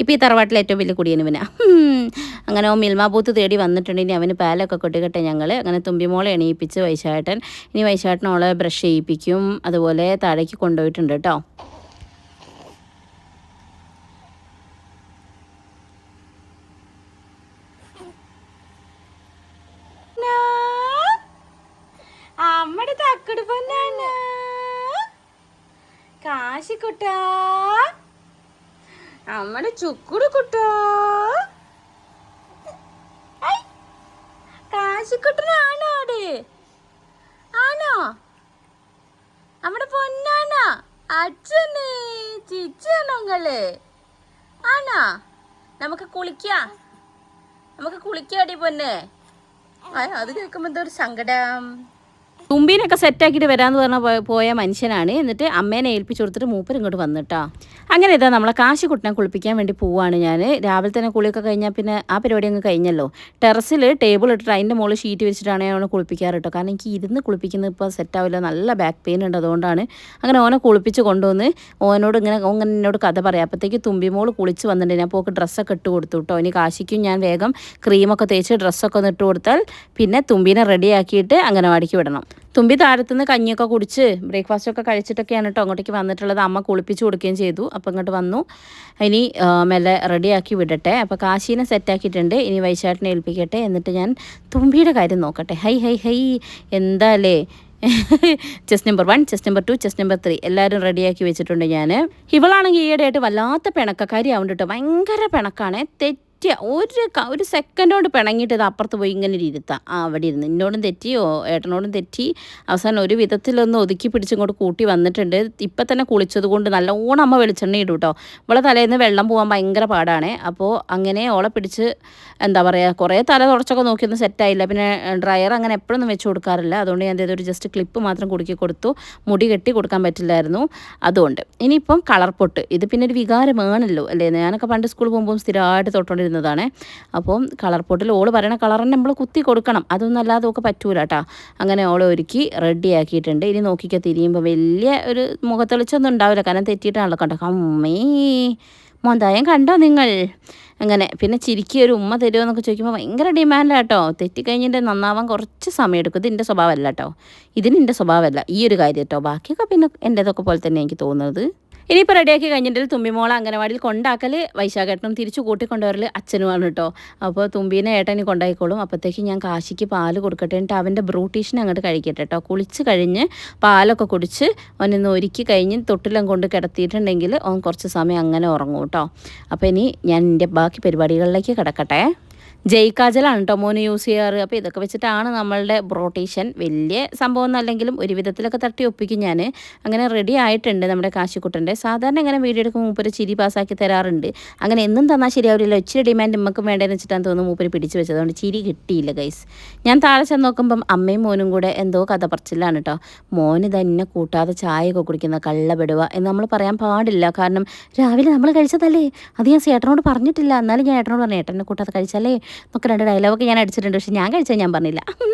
ഇപ്പോൾ ഈ തറവാട്ടിലെ ഏറ്റവും വലിയ കുടിയനുവിനാ. അങ്ങനെ മിൽമ ബൂത്ത് തേടി വന്നിട്ടുണ്ട്. ഇനി അവന് പാലൊക്കെ കൊട്ടിക്കട്ടെ ഞങ്ങൾ. അങ്ങനെ തുമ്പിമോളെ എണീപ്പിച്ച് വൈശാട്ടൻ. ഇനി വൈശാട്ടനോളെ ബ്രഷ് ചെയ്യിപ്പിക്കും. അതുപോലെ താഴേക്ക് കൊണ്ടുപോയിട്ടുണ്ട് കേട്ടോ. അമ്മയുടെ തക്കട് പൊന്നാണ് കാശിക്കുട്ടാ, അമ്മയുടെ ചുക്കുട് കുട്ടോ. കാശിക്കുട്ടനാണോ അവിടെ? ആണോ? നമ്മുടെ പൊന്നാണോ? അച്ഛനെ ചിച്ചാണോ നിങ്ങള്? ആണോ? നമുക്ക് കുളിക്കാടി പൊന്നെ. അത് കേൾക്കുമ്പോ എന്തോ ഒരു സങ്കടം. തുമ്പീനൊക്കെ സെറ്റാക്കിയിട്ട് വരാമെന്ന് പറഞ്ഞാൽ പോയ മനുഷ്യനാണ്. എന്നിട്ട് അമ്മേനെ ഏൽപ്പിച്ച് കൊടുത്തിട്ട് മൂപ്പർ ഇങ്ങോട്ട് വന്നിട്ടാ. അങ്ങനെ ഇതാ നമ്മളെ കാശിക്കുട്ടനെ കുളിപ്പിക്കാൻ വേണ്ടി പോവാണ് ഞാൻ. രാവിലെ തന്നെ കുളിയൊക്കെ കഴിഞ്ഞാൽ പിന്നെ ആ പരിപാടി അങ്ങ് കഴിഞ്ഞല്ലോ. ടെറസിൽ ടേബിൾ ഇട്ടിട്ട് അതിൻ്റെ മുകളിൽ ഷീറ്റ് വിരിച്ചിട്ടാണ് ഞാൻ കുളിപ്പിക്കാറ് കേട്ടോ. കാരണം എനിക്ക് ഇരുന്ന് കുളിപ്പിക്കുന്നത് ഇപ്പോൾ സെറ്റാവില്ല, നല്ല ബാക്ക് പെയിൻ ഉണ്ട്. അതുകൊണ്ടാണ് അങ്ങനെ ഓനെ കുളിപ്പിച്ച് കൊണ്ടുവന്ന് ഓനോട് ഇങ്ങനെ എന്നോട് കഥ പറയാം. അപ്പോഴത്തേക്ക് തുമ്പിമോൾ കുളിച്ച് വന്നിട്ടുണ്ട്. ഞാൻ പോക്ക് ഡ്രസ്സൊക്കെ ഇട്ട് കൊടുത്തു കേട്ടോ. ഇനി കാശിക്കും ഞാൻ വേഗം ക്രീമൊക്കെ തേച്ച് ഡ്രസ്സൊക്കെ ഒന്ന് ഇട്ട് കൊടുത്താൽ പിന്നെ തുമ്പീനെ റെഡിയാക്കിയിട്ട് അംഗനവാടിക്ക് വിടണം. തുമ്പി താഴത്തുനിന്ന് കഞ്ഞിയൊക്കെ കുടിച്ച് ബ്രേക്ക്ഫാസ്റ്റൊക്കെ കഴിച്ചിട്ടൊക്കെയാണ് കേട്ടോ അങ്ങോട്ടേക്ക് വന്നിട്ടുള്ളത്. അമ്മ കുളിപ്പിച്ച് കൊടുക്കുകയും ചെയ്തു. അപ്പോൾ ഇങ്ങോട്ട് വന്നു. ഇനി മെല്ലെ റെഡിയാക്കി വിടട്ടെ. അപ്പോൾ കാശീനെ സെറ്റാക്കിയിട്ടുണ്ട്. ഇനി വൈശാട്ടിനെ ഏൽപ്പിക്കട്ടെ. എന്നിട്ട് ഞാൻ തുമ്പിയുടെ കാര്യം നോക്കട്ടെ. ഹൈ ഹൈ ഹൈ എന്താ അല്ലേ. Chest number 1, chest number 2, chest number 3 എല്ലാവരും റെഡിയാക്കി വെച്ചിട്ടുണ്ട് ഞാൻ. ഇവളാണെങ്കിൽ ഈയിടെയായിട്ട് വല്ലാത്ത പിണക്കക്കാരി ആവുന്നുണ്ട് കേട്ടോ. ഭയങ്കര പിണക്കാണ്. ഒരു സെക്കൻഡ് കൊണ്ട് പിണങ്ങിയിട്ട് ഇത് അപ്പുറത്ത് പോയി ഇങ്ങനെ ഇരുത്താം. അവിടെ ഇരുന്ന് എന്നോടും തെറ്റിയോ ഏട്ടനോടും തെറ്റി. അവസാനം ഒരു വിധത്തിലൊന്ന് ഒതുക്കി പിടിച്ചിങ്ങോട്ട് കൂട്ടി വന്നിട്ടുണ്ട്. ഇപ്പം തന്നെ കുളിച്ചത് കൊണ്ട് നല്ലോണം അമ്മ വെളിച്ചെണ്ണ ഇടും കേട്ടോ. ഇവളെ തലേന്ന് വെള്ളം പോകാൻ ഭയങ്കര പാടാണ്. അപ്പോൾ അങ്ങനെ ഓളെ പിടിച്ച് എന്താ പറയുക, കുറേ തല തുടച്ചൊക്കെ നോക്കിയൊന്നും സെറ്റായില്ല. പിന്നെ ഡ്രയർ അങ്ങനെ എപ്പോഴൊന്നും വെച്ച് കൊടുക്കാറില്ല. അതുകൊണ്ട് ഞാൻ ഒരു ജസ്റ്റ് ക്ലിപ്പ് മാത്രം കുടുക്കി കൊടുത്തു. മുടി കെട്ടി കൊടുക്കാൻ പറ്റില്ലായിരുന്നു. അതുകൊണ്ട് ഇനിയിപ്പം കളർ പൊട്ട്, ഇത് പിന്നെ ഒരു വികാരമാണല്ലോ അല്ലേ. ഞാനൊക്കെ പണ്ട് സ്കൂളിൽ പോകുമ്പോൾ സ്ഥിരമായിട്ട് തൊട്ടുകൊണ്ടിരുന്നതാണ്. അപ്പോൾ കളർ പൊട്ടിൽ ഓള് പറയണ കളറിന് നമ്മൾ കുത്തി കൊടുക്കണം. അതൊന്നും അല്ലാതെ ഒക്കെ പറ്റൂല കേട്ടോ. അങ്ങനെ ഓളെ ഒരുക്കി റെഡിയാക്കിയിട്ടുണ്ട്. ഇനി നോക്കിക്കാൻ തിരിയുമ്പോൾ വലിയ ഒരു മുഖത്തെളിച്ചൊന്നും ഉണ്ടാവില്ല, കാരണം തെറ്റിയിട്ടാണല്ലോ. കണ്ടോ അമ്മേ മോന്തായം കണ്ടോ നിങ്ങൾ. അങ്ങനെ പിന്നെ ചിരിക്കി ഒരു ഉമ്മ തരുമോ എന്നൊക്കെ ചോദിക്കുമ്പോൾ ഭയങ്കര ഡിമാൻഡാണ് കേട്ടോ. തെറ്റിക്കഴിഞ്ഞിട്ട് നന്നാവാൻ കുറച്ച് സമയം എടുക്കും. ഇത് എൻ്റെ സ്വഭാവമല്ല കേട്ടോ. ഇതിന് എൻ്റെ സ്വഭാവമല്ല ഈ ഒരു കാര്യം കേട്ടോ. ബാക്കിയൊക്കെ പിന്നെ എൻ്റേതൊക്കെ പോലെ തന്നെ എനിക്ക് തോന്നുന്നത്. ഇനിയിപ്പോൾ റെഡിയാക്കി കഴിഞ്ഞിട്ട് തുമ്പിമോളെ അംഗനവാടിയിൽ കൊണ്ടാക്കൽ വൈശാഖേട്ടനും തിരിച്ചു കൂട്ടിക്കൊണ്ടുവരൽ അച്ഛനുമാണ് കേട്ടോ. അപ്പോൾ തുമ്പീനെ ഏട്ടനി കൊണ്ടായിക്കോളും. അപ്പോഴത്തേക്ക് ഞാൻ കാശിക്ക് പാല് കൊടുക്കട്ടെ. എന്നിട്ട് അവൻ്റെ ബ്രൂട്ടീഷനെ അങ്ങോട്ട് കഴിക്കട്ടെ കേട്ടോ. കുളിച്ച് കഴിഞ്ഞ് പാലൊക്കെ കുടിച്ച് അവനൊന്ന് ഒരുക്കി കഴിഞ്ഞ് തൊട്ടിലും കൊണ്ട് കിടത്തിയിട്ടുണ്ടെങ്കിൽ അവൻ കുറച്ച് സമയം അങ്ങനെ ഉറങ്ങും കേട്ടോ. അപ്പോൾ ഇനി ഞാൻ എൻ്റെ ബാക്കി പരിപാടികളിലേക്ക് കിടക്കട്ടെ. ജയ്ക്കാജലാണ് കേട്ടോ മോന് യൂസ് ചെയ്യാറ്. അപ്പോൾ ഇതൊക്കെ വെച്ചിട്ടാണ് നമ്മളുടെ ബ്രോട്ടീഷൻ. വലിയ സംഭവമൊന്നും അല്ലെങ്കിലും ഒരു വിധത്തിലൊക്കെ തട്ടി ഒപ്പിക്കും ഞാൻ. അങ്ങനെ റെഡി ആയിട്ടുണ്ട് നമ്മുടെ കാശിക്കുട്ടൻ്റെ. സാധാരണ ഇങ്ങനെ വീഡിയോ എടുക്കുമ്പോൾ മൂപ്പര് ചിരി പാസ്സാക്കി തരാറുണ്ട്. അങ്ങനെ എന്നും തന്നാൽ ശരിയാവില്ല. ഇച്ചിരി ഡിമാൻഡ് നമുക്കും വേണ്ടതെന്ന് വെച്ചിട്ടാണ് തോന്നുന്നു മൂപ്പര് പിടിച്ച് വെച്ചത്. അതുകൊണ്ട് ചിരി കിട്ടിയില്ല ഗൈസ്. ഞാൻ താഴെ ചെന്ന് നോക്കുമ്പം അമ്മയും മോനും കൂടെ എന്തോ കഥ പറച്ചിലാണ് കേട്ടോ. മോന് തന്നെ കൂട്ടാതെ ചായയൊക്കെ കുടിക്കുന്ന കള്ളപ്പെടുക എന്ന് നമ്മൾ പറയാൻ പാടില്ല. കാരണം രാവിലെ നമ്മൾ കഴിച്ചതല്ലേ. അത് ഞാൻ ഏട്ടനോട് പറഞ്ഞിട്ടില്ല. എന്നാലും ഞാൻ ഏട്ടനോട് പറഞ്ഞു ഏട്ടനെ കൂട്ടാതെ കഴിച്ചല്ലേ നമുക്ക് 2 ഡയലോഗൊക്കെ ഞാൻ അടിച്ചിട്ടുണ്ട്. പക്ഷേ ഞാൻ കഴിച്ചാൽ ഞാൻ പറഞ്ഞില്ല.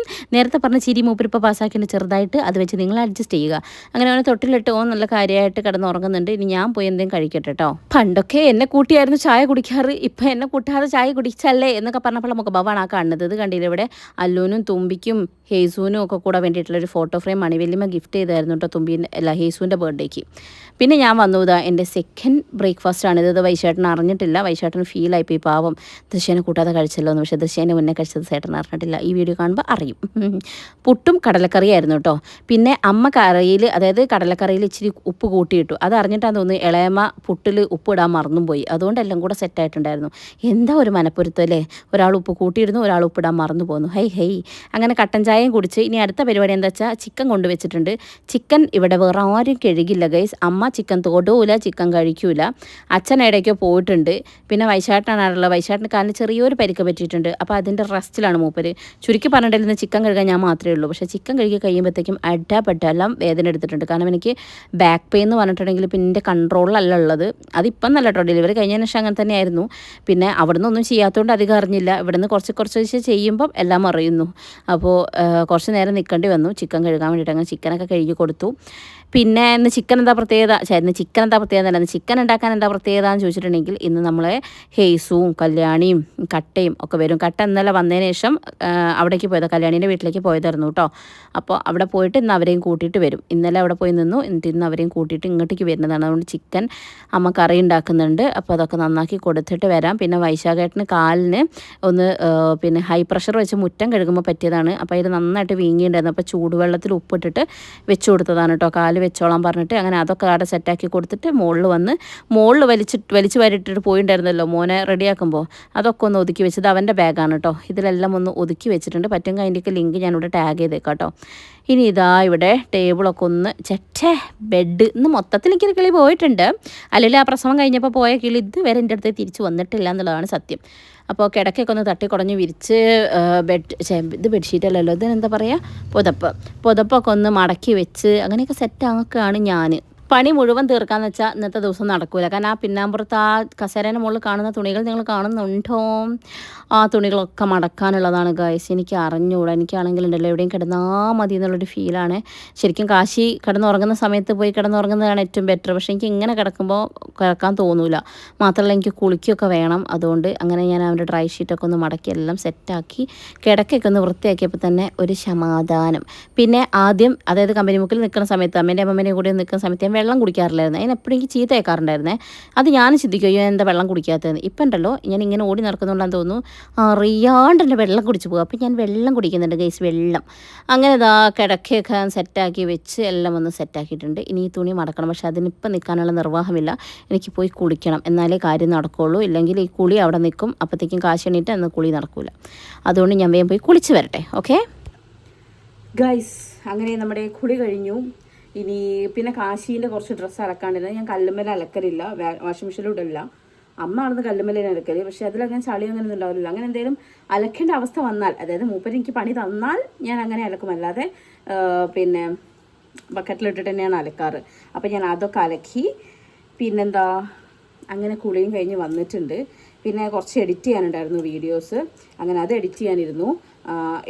നേരത്തെ പറഞ്ഞ ചിരി മൂപ്പരിപ്പോൾ പാസ്സാക്കിയിട്ട് ചെറുതായിട്ട് അത് വെച്ച് നിങ്ങൾ അഡ്ജസ്റ്റ് ചെയ്യുക. അങ്ങനെ അവനെ തൊട്ടിലിട്ട് നല്ല കാര്യമായിട്ട് കിടന്നുറങ്ങുന്നുണ്ട്. ഇനി ഞാൻ പോയി എന്തെങ്കിലും കഴിക്കട്ടെ കേട്ടോ. പണ്ടൊക്കെ എന്നെ കൂട്ടിയായിരുന്നു ചായ കുടിക്കാറ്. ഇപ്പം എന്നെ കൂട്ടാതെ ചായ കുടിച്ചല്ലേ എന്നൊക്കെ പറഞ്ഞപ്പോൾ മുഖഭാവമാണ് ആ കാണുന്നത്. ഇത് കണ്ടില്ല ഇവിടെ അല്ലൂനും തുമ്പിക്കും ഹേസൂനും ഒക്കെ കൂടെ വേണ്ടിയിട്ടുള്ളൊരു ഫോട്ടോ ഫ്രെയിം മണിവല്യമ്മ ഗിഫ്റ്റ് ചെയ്തായിരുന്നു കേട്ടോ ഹേസുവിൻ്റെ ബർത്ത്ഡേക്ക്. പിന്നെ ഞാൻ വന്നു ഇതാ എൻ്റെ സെക്കൻഡ് ബ്രേക്ക്ഫാസ്റ്റാണ് ഇത്. വൈശേട്ടൻ അറിഞ്ഞിട്ടില്ല. വൈശേട്ടൻ ഫീലായിപ്പോയി പാവം. ദൃശ്യനെ കൂട്ടാതെ കഴിച്ചല്ലോ എന്ന്. പക്ഷേ ദൃശ്യനെ മുന്നേ കഴിച്ചത് ചേട്ടൻ അറിഞ്ഞിട്ടില്ല. ഈ വീഡിയോ കാണുമ്പോൾ അറിയും. പുട്ടും കടലക്കറിയായിരുന്നു കേട്ടോ. പിന്നെ അമ്മ കറിയിൽ, അതായത് കടലക്കറിയിൽ ഇച്ചിരി ഉപ്പ് കൂട്ടിയിട്ടു. അത് അറിഞ്ഞിട്ടാന്ന് തോന്നുന്നു ഇളയമ്മ പുട്ടിൽ ഉപ്പ് ഇടാൻ മറന്നും പോയി. അതുകൊണ്ട് എല്ലാം കൂടെ സെറ്റായിട്ടുണ്ടായിരുന്നു. എന്താ ഒരു മനപ്പൊരുത്തം അല്ലേ. ഒരാൾ ഉപ്പ് കൂട്ടിയിരുന്നു, ഒരാൾ ഉപ്പിടാൻ മറന്നു പോകുന്നു. High high. അങ്ങനെ കട്ടൻ ചായയും കുടിച്ച് ഇനി അടുത്ത പരിപാടി എന്താ വെച്ചാൽ ചിക്കൻ കൊണ്ടുവച്ചിട്ടുണ്ട്. ചിക്കൻ ഇവിടെ വേറെ ആരും കഴുകില്ല ഗൈസ്. അമ്മ ചിക്കൻ തൊടൂല, ചിക്കൻ കഴിക്കൂല. അച്ഛൻ ഇടയ്ക്കോ പോയിട്ടുണ്ട്. പിന്നെ വൈശാട്ടനാണുള്ളത്. വൈശാട്ടിന് കാലിന് ചെറിയൊരു പരിക്ക് പറ്റിയിട്ടുണ്ട്. അപ്പോൾ അതിൻ്റെ റെസ്റ്റിലാണ് മൂപ്പര്. ചുരുക്കി പറഞ്ഞിട്ടുണ്ടെങ്കിൽ ചിക്കൻ കഴുകാൻ ഞാൻ മാത്രമേ ഉള്ളൂ. പക്ഷേ ചിക്കൻ കഴുകി കഴിയുമ്പോഴത്തേക്കും അഡ്ഡപ്പെട്ടെല്ലാം വേദന എടുത്തിട്ടുണ്ട്. കാരണം എനിക്ക് ബാക്ക് പെയിൻ എന്ന് പറഞ്ഞിട്ടുണ്ടെങ്കിൽ പിന്നെ എൻ്റെ കൺട്രോളിലല്ല ഉള്ളത്. അതിപ്പം നല്ല കേട്ടോ. ഡെലിവറി കഴിഞ്ഞതിന് ശേഷം അങ്ങനെ തന്നെയായിരുന്നു. പിന്നെ അവിടെ നിന്നൊന്നും ചെയ്യാത്തതുകൊണ്ട് അധികം അറിഞ്ഞില്ല. ഇവിടെ നിന്ന് കുറച്ച് ചെയ്യുമ്പം എല്ലാം അറിയുന്നു. അപ്പോൾ കുറച്ച് നേരം നിൽക്കേണ്ടി വന്നു ചിക്കൻ കഴുകാൻ വേണ്ടിയിട്ട്. അങ്ങനെ ചിക്കനൊക്കെ കഴുകി കൊടുത്തു. പിന്നെ ഇന്ന് ചിക്കൻ എന്താ പ്രത്യേകത, ഇന്ന് ചിക്കൻ എന്താ പ്രത്യേകത അല്ല, ഇന്ന് ചിക്കൻ ഉണ്ടാക്കാൻ എന്താ പ്രത്യേകത എന്ന് ചോദിച്ചിട്ടുണ്ടെങ്കിൽ ഇന്ന് നമ്മളെ ഹേസുവും കല്യാണിയും കട്ടയും ഒക്കെ വരും. കട്ട ഇന്നലെ വന്നതിന് ശേഷം അവിടേക്ക് പോയത്, കല്യാണീൻ്റെ വീട്ടിലേക്ക് പോയതായിരുന്നു കേട്ടോ. അപ്പോൾ അവിടെ പോയിട്ട് ഇന്ന് അവരെയും കൂട്ടിയിട്ട് വരും. ഇന്നലെ അവിടെ പോയി നിന്നു, എന്നിട്ട് ഇന്ന് അവരെയും കൂട്ടിയിട്ട് ഇങ്ങോട്ടേക്ക് വരുന്നതാണ്. അതുകൊണ്ട് ചിക്കൻ അമ്മ കറി ഉണ്ടാക്കുന്നുണ്ട്. അപ്പോൾ അതൊക്കെ നന്നാക്കി കൊടുത്തിട്ട് വരാം. പിന്നെ വൈശാഖേട്ടന് കാലിന് ഒന്ന് പിന്നെ ഹൈ പ്രഷർ വെച്ച് മുറ്റം കഴുകുമ്പോൾ പറ്റിയതാണ്. അപ്പോൾ ഇത് നന്നായിട്ട് വീങ്ങിയിട്ടുണ്ടായിരുന്നു. അപ്പോൾ ചൂടുവെള്ളത്തിൽ ഉപ്പിട്ടിട്ട് വെച്ച് കൊടുത്തതാണ് കേട്ടോ. കാല് വെച്ചോളാൻ പറഞ്ഞിട്ട് അങ്ങനെ അതൊക്കെ അവിടെ സെറ്റാക്കി കൊടുത്തിട്ട് മുകളിൽ വലിച്ച് വരിട്ടിട്ട് പോയിട്ടുണ്ടായിരുന്നല്ലോ മോനെ റെഡിയാക്കുമ്പോൾ. അതൊക്കെ ഒന്ന് ഒതുക്കി വെച്ചത് അവൻ്റെ ബാഗാണ് കേട്ടോ. ഇതിലെല്ലാം ഒന്ന് ഒതുക്കി വെച്ചിട്ടുണ്ട്. പറ്റുമെങ്കിൽ അതിൻ്റെയൊക്കെ ലിങ്ക് ഞാനിവിടെ ടാഗ് ചെയ്തേക്കാം കേട്ടോ. ഇനി ഇതാ ഇവിടെ ടേബിളൊക്കെ ഒന്ന് ബെഡ് ഇന്ന് മൊത്തത്തിൽ എനിക്കൊരു കിളി പോയിട്ടുണ്ട്. അല്ലെങ്കിൽ ആ പ്രസവം കഴിഞ്ഞപ്പോൾ പോയ കിളി ഇതുവരെ എൻ്റെ അടുത്ത് തിരിച്ച് വന്നിട്ടില്ല എന്നുള്ളതാണ് സത്യം. അപ്പോൾ കിടക്കൊക്കെ ഒന്ന് തട്ടിക്കുടഞ്ഞ് വിരിച്ച് ഇത് ബെഡ്ഷീറ്റല്ലല്ലോ ഇതിനെന്താ പറയുക, പുതപ്പൊക്കെ ഒന്ന് മടക്കി വെച്ച് അങ്ങനെയൊക്കെ സെറ്റാക്കുകയാണ് ഞാൻ. പണി മുഴുവൻ തീർക്കാന്ന് വെച്ചാൽ ഇന്നത്തെ ദിവസം നടക്കില്ല. കാരണം ആ പിന്നാമ്പുറത്ത് ആ കസേരേൻ്റെ മുകളിൽ കാണുന്ന തുണികൾ നിങ്ങൾ കാണുന്നുണ്ടോ? ആ തുണികളൊക്കെ മടക്കാനുള്ളതാണ് ഗൈസ്. എനിക്ക് അറിഞ്ഞുകൂടാ. എനിക്കാണെങ്കിലുണ്ടല്ലോ എവിടെയും കിടന്നാൽ മതി എന്നുള്ളൊരു ഫീലാണ്. ശരിക്കും കാശി കിടന്നുറങ്ങുന്ന സമയത്ത് പോയി കിടന്നുറങ്ങുന്നതാണ് ഏറ്റവും ബെറ്റർ. പക്ഷേ എനിക്ക് ഇങ്ങനെ കിടക്കുമ്പോൾ കിടക്കാൻ തോന്നൂല. മാത്രമല്ല എനിക്ക് കുളിക്കുകയൊക്കെ വേണം. അതുകൊണ്ട് അങ്ങനെ ഞാൻ അവൻ്റെ ഡ്രൈ ഷീറ്റൊക്കെ ഒന്ന് മടക്കി എല്ലാം സെറ്റാക്കി കിടക്കൊക്കെ ഒന്ന് വൃത്തിയാക്കിയപ്പോൾ തന്നെ ഒരു സമാധാനം. പിന്നെ ആദ്യം അതായത് കമ്പനി മുക്കിൽ നിൽക്കുന്ന സമയത്ത് അമ്മേൻ്റെ അമ്മേൻ്റെ കൂടെ നിൽക്കുന്ന സമയത്ത് ഞാൻ വെള്ളം കുടിക്കാറില്ലായിരുന്നു. അതിന് എപ്പോഴും എനിക്ക് ചീത്ത കേൾക്കാറുണ്ടായിരുന്നേ. അത് ഞാൻ ചിന്തിക്കുകയോ എന്താ വെള്ളം കുടിക്കാത്തതെന്ന്. ഇപ്പം ഉണ്ടല്ലോ ഞാൻ ഇങ്ങനെ ഓടി നടക്കുന്നുണ്ടെന്ന് തോന്നുന്നു അറിയാണ്ട് എൻ്റെ വെള്ളം കുടിച്ച് പോകും. അപ്പോൾ ഞാൻ വെള്ളം കുടിക്കുന്നുണ്ട് ഗൈസ്, വെള്ളം. അങ്ങനെ ഇതാ കിടക്കയൊക്കെ സെറ്റാക്കി വെച്ച് എല്ലാം ഒന്ന് സെറ്റാക്കിയിട്ടുണ്ട്. ഇനി ഈ തുണി മടക്കണം. പക്ഷേ അതിനിപ്പം നിൽക്കാനുള്ള നിർവാഹമില്ല. എനിക്ക് പോയി കുളിക്കണം, എന്നാലേ കാര്യം നടക്കുകയുള്ളൂ. ഇല്ലെങ്കിൽ ഈ കുളി അവിടെ നിൽക്കും. അപ്പോഴത്തേക്കും കാശ് എണീറ്റ് അന്ന് കുളി നടക്കില്ല. അതുകൊണ്ട് ഞാൻ വേഗം പോയി കുളിച്ച് വരട്ടെ. ഓക്കെ ഗൈസ്, അങ്ങനെ നമ്മുടെ കുളി കഴിഞ്ഞു. ഇനി പിന്നെ കാശീൻ്റെ കുറച്ച് ഡ്രസ്സ് അലക്കാണ്ടിരുന്നത്. ഞാൻ കല്ലുമ്മേൽ അലക്കലില്ല, വാഷിംഗ് മെഷീനിലും ഇടില്ല. അമ്മ ആണെന്ന് കല്ലുമ്മേലെ അലക്കല്. പക്ഷേ അതിലങ്ങനെ ചളി അങ്ങനെ ഒന്നും ഉണ്ടാവില്ല. അങ്ങനെ എന്തെങ്കിലും അലക്കേണ്ട അവസ്ഥ വന്നാൽ, അതായത് മൂപ്പര് എനിക്ക് പണി തന്നാൽ ഞാൻ അങ്ങനെ അലക്കും. അല്ലാതെ പിന്നെ ബക്കറ്റിലിട്ടിട്ട് തന്നെയാണ് അലക്കാറ്. അപ്പോൾ ഞാൻ അതൊക്കെ അലക്കി. പിന്നെന്താ, അങ്ങനെ കുളിയും കഴിഞ്ഞ് വന്നിട്ടുണ്ട്. പിന്നെ കുറച്ച് എഡിറ്റ് ചെയ്യാനുണ്ടായിരുന്നു വീഡിയോസ്. അങ്ങനെ അത് എഡിറ്റ് ചെയ്യാനിരുന്നു.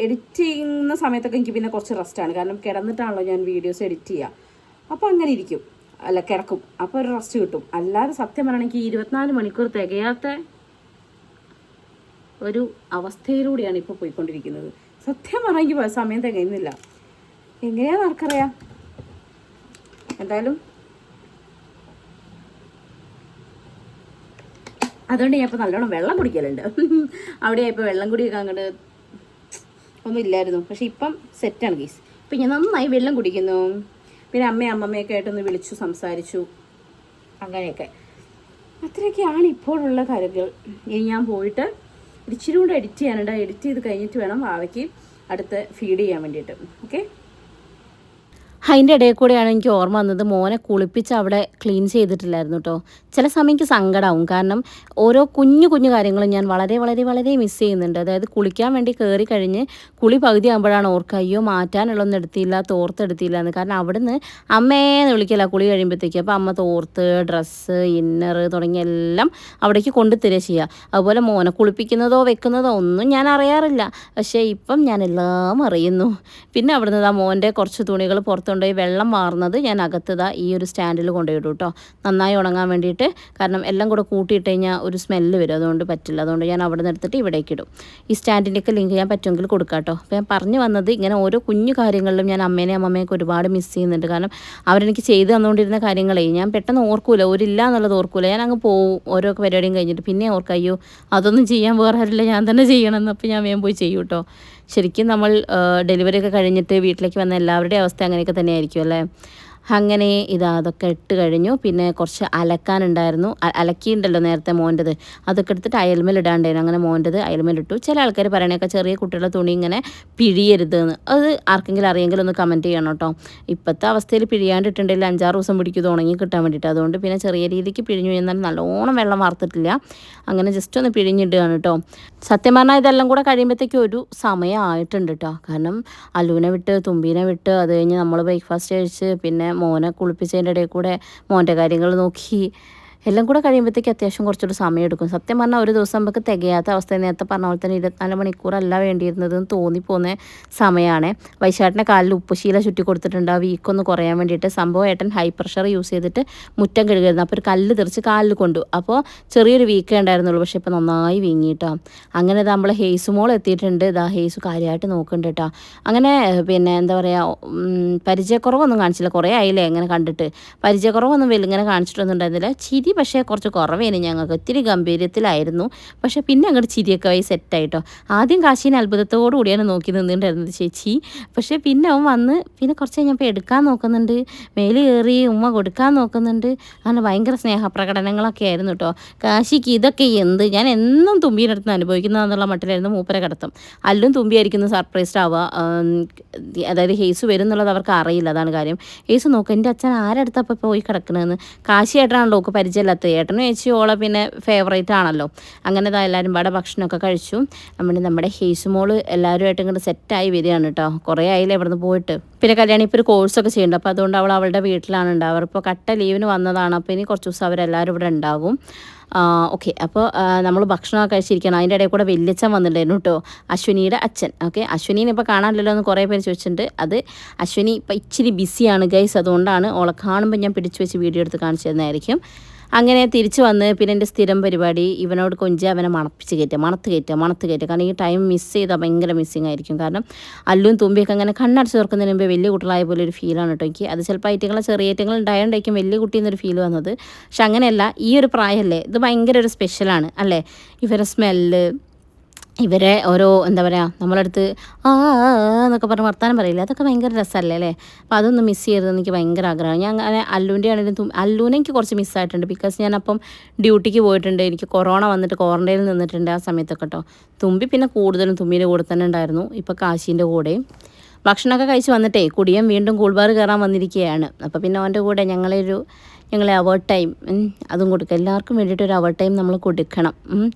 എഡിറ്റ് ചെയ്യുന്ന സമയത്തൊക്കെ എനിക്ക് പിന്നെ കുറച്ച് റെസ്റ്റാണ്. കാരണം കിടന്നിട്ടാണല്ലോ ഞാൻ വീഡിയോസ് എഡിറ്റ് ചെയ്യുക. അപ്പോൾ അങ്ങനെ ഇരിക്കും, അല്ല കിടക്കും. അപ്പോൾ ഒരു റെസ്റ്റ് കിട്ടും. അല്ലാതെ സത്യം പറയുകയാണെങ്കിൽ 24 മണിക്കൂർ തികയാത്ത ഒരു അവസ്ഥയിലൂടെയാണ് ഇപ്പോൾ പോയിക്കൊണ്ടിരിക്കുന്നത്. സത്യം പറഞ്ഞെങ്കിൽ സമയം തികയുന്നില്ല. എങ്ങനെയാണെന്ന് ആർക്കറിയാം. എന്തായാലും അതുകൊണ്ട് ഞാൻ ഇപ്പോൾ നല്ലോണം വെള്ളം കുടിക്കലുണ്ട്. അവിടെ ഇപ്പോൾ വെള്ളം കുടിയൊക്കെ അങ്ങോട്ട് ഒന്നും ഇല്ലായിരുന്നു. പക്ഷേ ഇപ്പം സെറ്റാണ് ഗീസ്. ഇപ്പം ഞാൻ നന്നായി വെള്ളം കുടിക്കുന്നു. പിന്നെ അമ്മയൊക്കെ ആയിട്ടൊന്ന് വിളിച്ചു സംസാരിച്ചു. അങ്ങനെയൊക്കെ അത്രയൊക്കെയാണ് ഇപ്പോഴുള്ള കാര്യങ്ങൾ. ഇനി ഞാൻ പോയിട്ട് ഇച്ചിരി കൂടെ എഡിറ്റ് ചെയ്യാനുണ്ട്. എഡിറ്റ് ചെയ്ത് കഴിഞ്ഞിട്ട് വേണം വാവയ്ക്ക് അടുത്ത് ഫീഡ് ചെയ്യാൻ വേണ്ടിയിട്ട്. ഓക്കെ, അതിൻ്റെ ഇടയിൽ കൂടെയാണ് എനിക്ക് ഓർമ്മ വന്നത്, മോനെ കുളിപ്പിച്ച് അവിടെ ക്ലീൻ ചെയ്തിട്ടില്ലായിരുന്നു കേട്ടോ. ചില സമയം എനിക്ക് സങ്കടമാവും. കാരണം ഓരോ കുഞ്ഞു കുഞ്ഞു കാര്യങ്ങളും ഞാൻ വളരെ വളരെ വളരെ മിസ് ചെയ്യുന്നുണ്ട്. അതായത് കുളിക്കാൻ വേണ്ടി കയറി കഴിഞ്ഞ് കുളി പകുതി ആകുമ്പോഴാണ് ഓർക്കുക, അയ്യോ മാറ്റാനുള്ളൊന്നും എടുത്തില്ല, തോർത്തെടുത്തില്ല എന്ന്. കാരണം അവിടുന്ന് അമ്മേന്ന് വിളിക്കില്ല കുളി കഴിയുമ്പോഴത്തേക്ക്. അപ്പോൾ അമ്മ തോർത്ത്, ഡ്രസ്സ്, ഇന്നർ തുടങ്ങിയ എല്ലാം അവിടേക്ക് കൊണ്ടുതരിക ചെയ്യുക. അതുപോലെ മോനെ കുളിപ്പിക്കുന്നതോ വെക്കുന്നതോ ഒന്നും ഞാൻ അറിയാറില്ല. പക്ഷേ ഇപ്പം ഞാൻ എല്ലാം അറിയുന്നു. പിന്നെ അവിടുന്ന് മോൻ്റെ കുറച്ച് തുണികൾ പുറത്തുകൊണ്ടുപോയി വെള്ളം മാറുന്നത് ഞാൻ അകത്തതാ ഈ ഒരു സ്റ്റാൻഡിൽ കൊണ്ടുപോയിടും കേട്ടോ, നന്നായി ഉണങ്ങാൻ വേണ്ടിയിട്ട്. കാരണം എല്ലാം കൂടെ കൂട്ടിയിട്ട് കഴിഞ്ഞാൽ ഒരു സ്മെല്ല് വരും, അതുകൊണ്ട് പറ്റില്ല. അതുകൊണ്ട് ഞാൻ അവിടെ നിന്ന് എടുത്തിട്ട് ഇവിടേക്ക് ഇടും. ഈ സ്റ്റാൻഡിൻ്റെയൊക്കെ ലിങ്ക് ഞാൻ പറ്റുമെങ്കിൽ കൊടുക്കാം കേട്ടോ. അപ്പോൾ ഞാൻ പറഞ്ഞു വന്നത്, ഇങ്ങനെ ഓരോ കുഞ്ഞു കാര്യങ്ങളിലും ഞാൻ അമ്മേനെയൊക്കെ ഒരുപാട് മിസ് ചെയ്യുന്നുണ്ട്. കാരണം അവരെനിക്ക് ചെയ്ത് തന്നുകൊണ്ടിരുന്ന കാര്യങ്ങളെ ഞാൻ പെട്ടെന്ന് ഓർക്കൂല, ഒരില്ല എന്നുള്ളത് ഓർക്കൂല. ഞാൻ അങ്ങ് പോവും ഓരോ പരിപാടിയും കഴിഞ്ഞിട്ട്. പിന്നെ ഓർക്കുക, അയ്യോ അതൊന്നും ചെയ്യാൻ വേറെ ആരില്ല, ഞാൻ തന്നെ ചെയ്യണമെന്ന്. അപ്പോൾ ഞാൻ വേഗം പോയി ചെയ്യും കേട്ടോ. ശരിക്കും നമ്മൾ ഡെലിവറി ഒക്കെ കഴിഞ്ഞിട്ട് വീട്ടിലേക്ക് വന്ന എല്ലാവരുടെയും അവസ്ഥ അങ്ങനെയൊക്കെ തന്നെയായിരിക്കും അല്ലേ. അങ്ങനെ അതൊക്കെ ഇട്ട് കഴിഞ്ഞു. പിന്നെ കുറച്ച് അലക്കാനുണ്ടായിരുന്നു. അലക്കിയിട്ടുണ്ടല്ലോ നേരത്തെ മോൻ്റെത്, അതൊക്കെ എടുത്തിട്ട് അയൽമേലിടാണ്ടായിരുന്നു. അങ്ങനെ മോൻ്റെത് അയൽമേലിട്ടു. ചില ആൾക്കാർ പറയണേക്കെ ചെറിയ കുട്ടികളുടെ തുണി ഇങ്ങനെ പിഴിയരുതെന്ന്. അത് ആർക്കെങ്കിലും അറിയെങ്കിലും ഒന്ന് കമൻറ്റ് ചെയ്യണം കേട്ടോ. ഇപ്പോഴത്തെ അവസ്ഥയിൽ പിഴിയാണ്ടിട്ടുണ്ടെങ്കിൽ 5-6 ദിവസം പിടിക്കും ഇത് ഉണങ്ങി കിട്ടാൻ വേണ്ടിയിട്ട്. അതുകൊണ്ട് പിന്നെ ചെറിയ രീതിക്ക് പിഴിഞ്ഞു. എന്നാൽ നല്ലോണം വെള്ളം വാർത്തിട്ടില്ല, അങ്ങനെ ജസ്റ്റ് ഒന്ന് പിഴിഞ്ഞിടുകയാണ് കേട്ടോ. സത്യം പറഞ്ഞാൽ ഇതെല്ലാം കൂടെ കഴിയുമ്പോഴത്തേക്കും ഒരു സമയമായിട്ടുണ്ട് കേട്ടോ. കാരണം അല്ലൂനെ വിട്ട് തുമ്പീനെ വിട്ട് അത് കഴിഞ്ഞ് നമ്മൾ ബ്രേക്ക്ഫാസ്റ്റ് കഴിച്ച് പിന്നെ മോനെ കുളിപ്പിച്ചതിൻ്റെ ഇടയിൽ കൂടെ മോൻ്റെ കാര്യങ്ങൾ നോക്കി എല്ലാം കൂടെ കഴിയുമ്പോഴത്തേക്ക് അത്യാവശ്യം കുറച്ചൊരു സമയം എടുക്കും. സത്യം പറഞ്ഞാൽ ഒരു ദിവസം നമുക്ക് തികയാത്ത അവസ്ഥ. നേരത്തെ പറഞ്ഞ പോലെ തന്നെ 24 മണിക്കൂറല്ല വേണ്ടിയിരുന്നതെന്ന് തോന്നിപ്പോകുന്ന സമയമാണ്. വൈശാട്ടിനെ കാലിൽ ഉപ്പുശീല ചുറ്റി കൊടുത്തിട്ടുണ്ട്, ആ വീക്കൊന്ന് കുറയാൻ വേണ്ടിയിട്ട്. സംഭവം ഏട്ടൻ ഹൈ പ്രഷർ യൂസ് ചെയ്തിട്ട് മുറ്റം കഴുകുമായിരുന്നു. അപ്പോൾ ഒരു കല്ല് തെറിച്ച് കാലിൽ കൊണ്ടു. അപ്പോൾ ചെറിയൊരു വീക്കേ ഉണ്ടായിരുന്നുള്ളൂ, പക്ഷേ ഇപ്പോൾ നന്നായി വീങ്ങിയിട്ടോ. അങ്ങനെ നമ്മൾ ഹേസ് മോൾ എത്തിയിട്ടുണ്ട്. ഹേസ് കാര്യമായിട്ട് നോക്കുന്നുണ്ട് കേട്ടോ. അങ്ങനെ പിന്നെ എന്താ പറയുക, പരിചയക്കുറവൊന്നും കാണിച്ചില്ല. കുറേ ആയില്ലേ അങ്ങനെ കണ്ടിട്ട്. പരിചയക്കുറവൊന്നും ഇങ്ങനെ കാണിച്ചിട്ടൊന്നും ഉണ്ടായിരുന്നില്ല. ചിരി പക്ഷേ കുറച്ച് കുറവേന് ഞങ്ങൾക്ക്. ഒത്തിരി ഗംഭീര്യത്തിലായിരുന്നു. പക്ഷേ പിന്നെ അങ്ങോട്ട് ചിരിയൊക്കെ ആയി സെറ്റായിട്ടോ. ആദ്യം കാശീനെ അത്ഭുതത്തോടു കൂടിയാണ് നോക്കി നിന്നിട്ടുണ്ടായിരുന്നത് ചേച്ചി. പക്ഷേ പിന്നെ അവൻ വന്ന് പിന്നെ കുറച്ച് കഴിഞ്ഞപ്പോൾ എടുക്കാൻ നോക്കുന്നുണ്ട്, മേല് കയറി ഉമ്മ കൊടുക്കാൻ നോക്കുന്നുണ്ട്. അങ്ങനെ ഭയങ്കര സ്നേഹപ്രകടനങ്ങളൊക്കെ ആയിരുന്നു കേട്ടോ. കാശിക്ക് ഇതൊക്കെ എന്ത്, ഞാൻ എന്നും തുമ്പീനടുത്ത് അനുഭവിക്കുന്നതെന്നുള്ള മട്ടിലായിരുന്നു മൂപ്പരെ കിടത്തും. അല്ലും തുമ്പിയായിരിക്കുന്നു സർപ്രൈസ്ഡ് ആവുക. അതായത് ഹേസ് വരും എന്നുള്ളത് അവർക്ക് അറിയില്ല, അതാണ് കാര്യം. ഹേസ് നോക്കുക, എൻ്റെ അച്ഛൻ ആരടുത്തപ്പോൾ പോയി കിടക്കണമെന്ന്. കാശിയായിട്ടാണല്ലോ പരിചയം പരിചയമില്ലാത്ത ഏട്ടനും ചേച്ചി ഓളെ പിന്നെ ഫേവറേറ്റ് ആണല്ലോ. അങ്ങനെ ഇതാ എല്ലാവരും പാടെ ഭക്ഷണമൊക്കെ കഴിച്ചു. നമ്മുടെ ഹേസുമോള് എല്ലാവരുമായിട്ട് ഇങ്ങോട്ട് സെറ്റായി വരികയാണ് കേട്ടോ. കുറേ ആയില്ലേ ഇവിടുന്ന് പോയിട്ട്. പിന്നെ കല്യാണം ഇപ്പോൾ ഒരു കോഴ്സൊക്കെ ചെയ്യുന്നുണ്ട്. അപ്പോൾ അതുകൊണ്ട് അവളുടെ വീട്ടിലാണ് ഉണ്ടാവുക. അവരിപ്പോൾ കട്ട ലീവിന് വന്നതാണ്. അപ്പോൾ ഇനി കുറച്ച് ദിവസം അവരെല്ലാവരും ഇവിടെ ഉണ്ടാകും. ഓക്കെ, അപ്പോൾ നമ്മൾ ഭക്ഷണമൊക്കെ കഴിച്ചിരിക്കണം. അതിൻ്റെ ഇടയിൽ കൂടെ വല്യച്ഛൻ വന്നിട്ടുണ്ടായിരുന്നു കേട്ടോ, അശ്വിനിയുടെ അച്ഛൻ. ഓക്കെ, അശ്വിനീനെ ഇപ്പോൾ കാണാനില്ലല്ലോ എന്ന് കുറേ പേര് ചോദിച്ചിട്ടുണ്ട്. അത് അശ്വിനി ഇപ്പോൾ ഇച്ചിരി ബിസിയാണ് ഗൈസ്, അതുകൊണ്ടാണ് ഓളെ കാണുമ്പോൾ ഞാൻ പിടിച്ചു വെച്ച് വീഡിയോ എടുത്ത് കാണിച്ചു തരുന്നതായിരിക്കും. അങ്ങനെ തിരിച്ച് വന്ന് പിന്നെ എൻ്റെ സ്ഥിരം പരിപാടി ഇവനോട് കൊഞ്ചി അവനെ മണത്ത് കയറ്റുക. കാരണം ഈ ടൈം മിസ് ചെയ്താൽ ഭയങ്കര മിസ്സിങ് ആയിരിക്കും. കാരണം അല്ലും തുമ്പിയൊക്കെ അങ്ങനെ കണ്ണടച്ച് തുറക്കുന്നതിന് മുമ്പേ വലിയ കുട്ടികളായ പോലെ ഒരു ഫീലാണ് കേട്ടോ എനിക്ക്. അത് ചിലപ്പോൾ ഐറ്റങ്ങളെ ചെറിയ ഐറ്റങ്ങൾ ഉണ്ടായോണ്ടായിരിക്കും വലിയ കുട്ടിയെന്നൊരു ഫീൽ വന്നത്. പക്ഷെ അങ്ങനെയല്ല, ഈ ഒരു പ്രായമല്ലേ ഇത് ഭയങ്കര ഒരു സ്പെഷ്യലാണ് അല്ലേ. ഇവരെ സ്മെല്ല്, ഇവരെ ഓരോ എന്താ പറയുക, നമ്മളടുത്ത് എന്നൊക്കെ പറഞ്ഞ് വർത്താനം പറയില്ല, അതൊക്കെ ഭയങ്കര രസമല്ലേ അല്ലേ. അപ്പോൾ അതൊന്നും മിസ് ചെയ്തതെന്ന് എനിക്ക് ഭയങ്കര ആഗ്രഹമാണ്. ഞാൻ അങ്ങനെ അല്ലൂൻ്റെ ആണെങ്കിലും അല്ലൂനെ എനിക്ക് കുറച്ച് മിസ്സായിട്ടുണ്ട്. ബിക്കോസ് ഞാനപ്പം ഡ്യൂട്ടിക്ക് പോയിട്ടുണ്ട്, എനിക്ക് കൊറോണ വന്നിട്ട് ക്വാറൻറ്റൈനിൽ നിന്നിട്ടുണ്ട് ആ സമയത്തൊക്കെ കേട്ടോ. തുമ്പി പിന്നെ കൂടുതലും തുമ്പീൻ്റെ കൂടെ തന്നെ ഉണ്ടായിരുന്നു, ഇപ്പോൾ കാശീൻ്റെ കൂടെയും. ഭക്ഷണമൊക്കെ കഴിച്ച് വന്നിട്ടേ കുടിയൻ വീണ്ടും കൂൾബാർ കയറാൻ വന്നിരിക്കുകയാണ്. അപ്പോൾ പിന്നെ അവൻ്റെ കൂടെ ഞങ്ങളെ അവർ ടൈം അതും കൊടുക്കുക. എല്ലാവർക്കും വേണ്ടിയിട്ട് ഒരു അവർ ടൈം നമ്മൾ കൊടുക്കണം.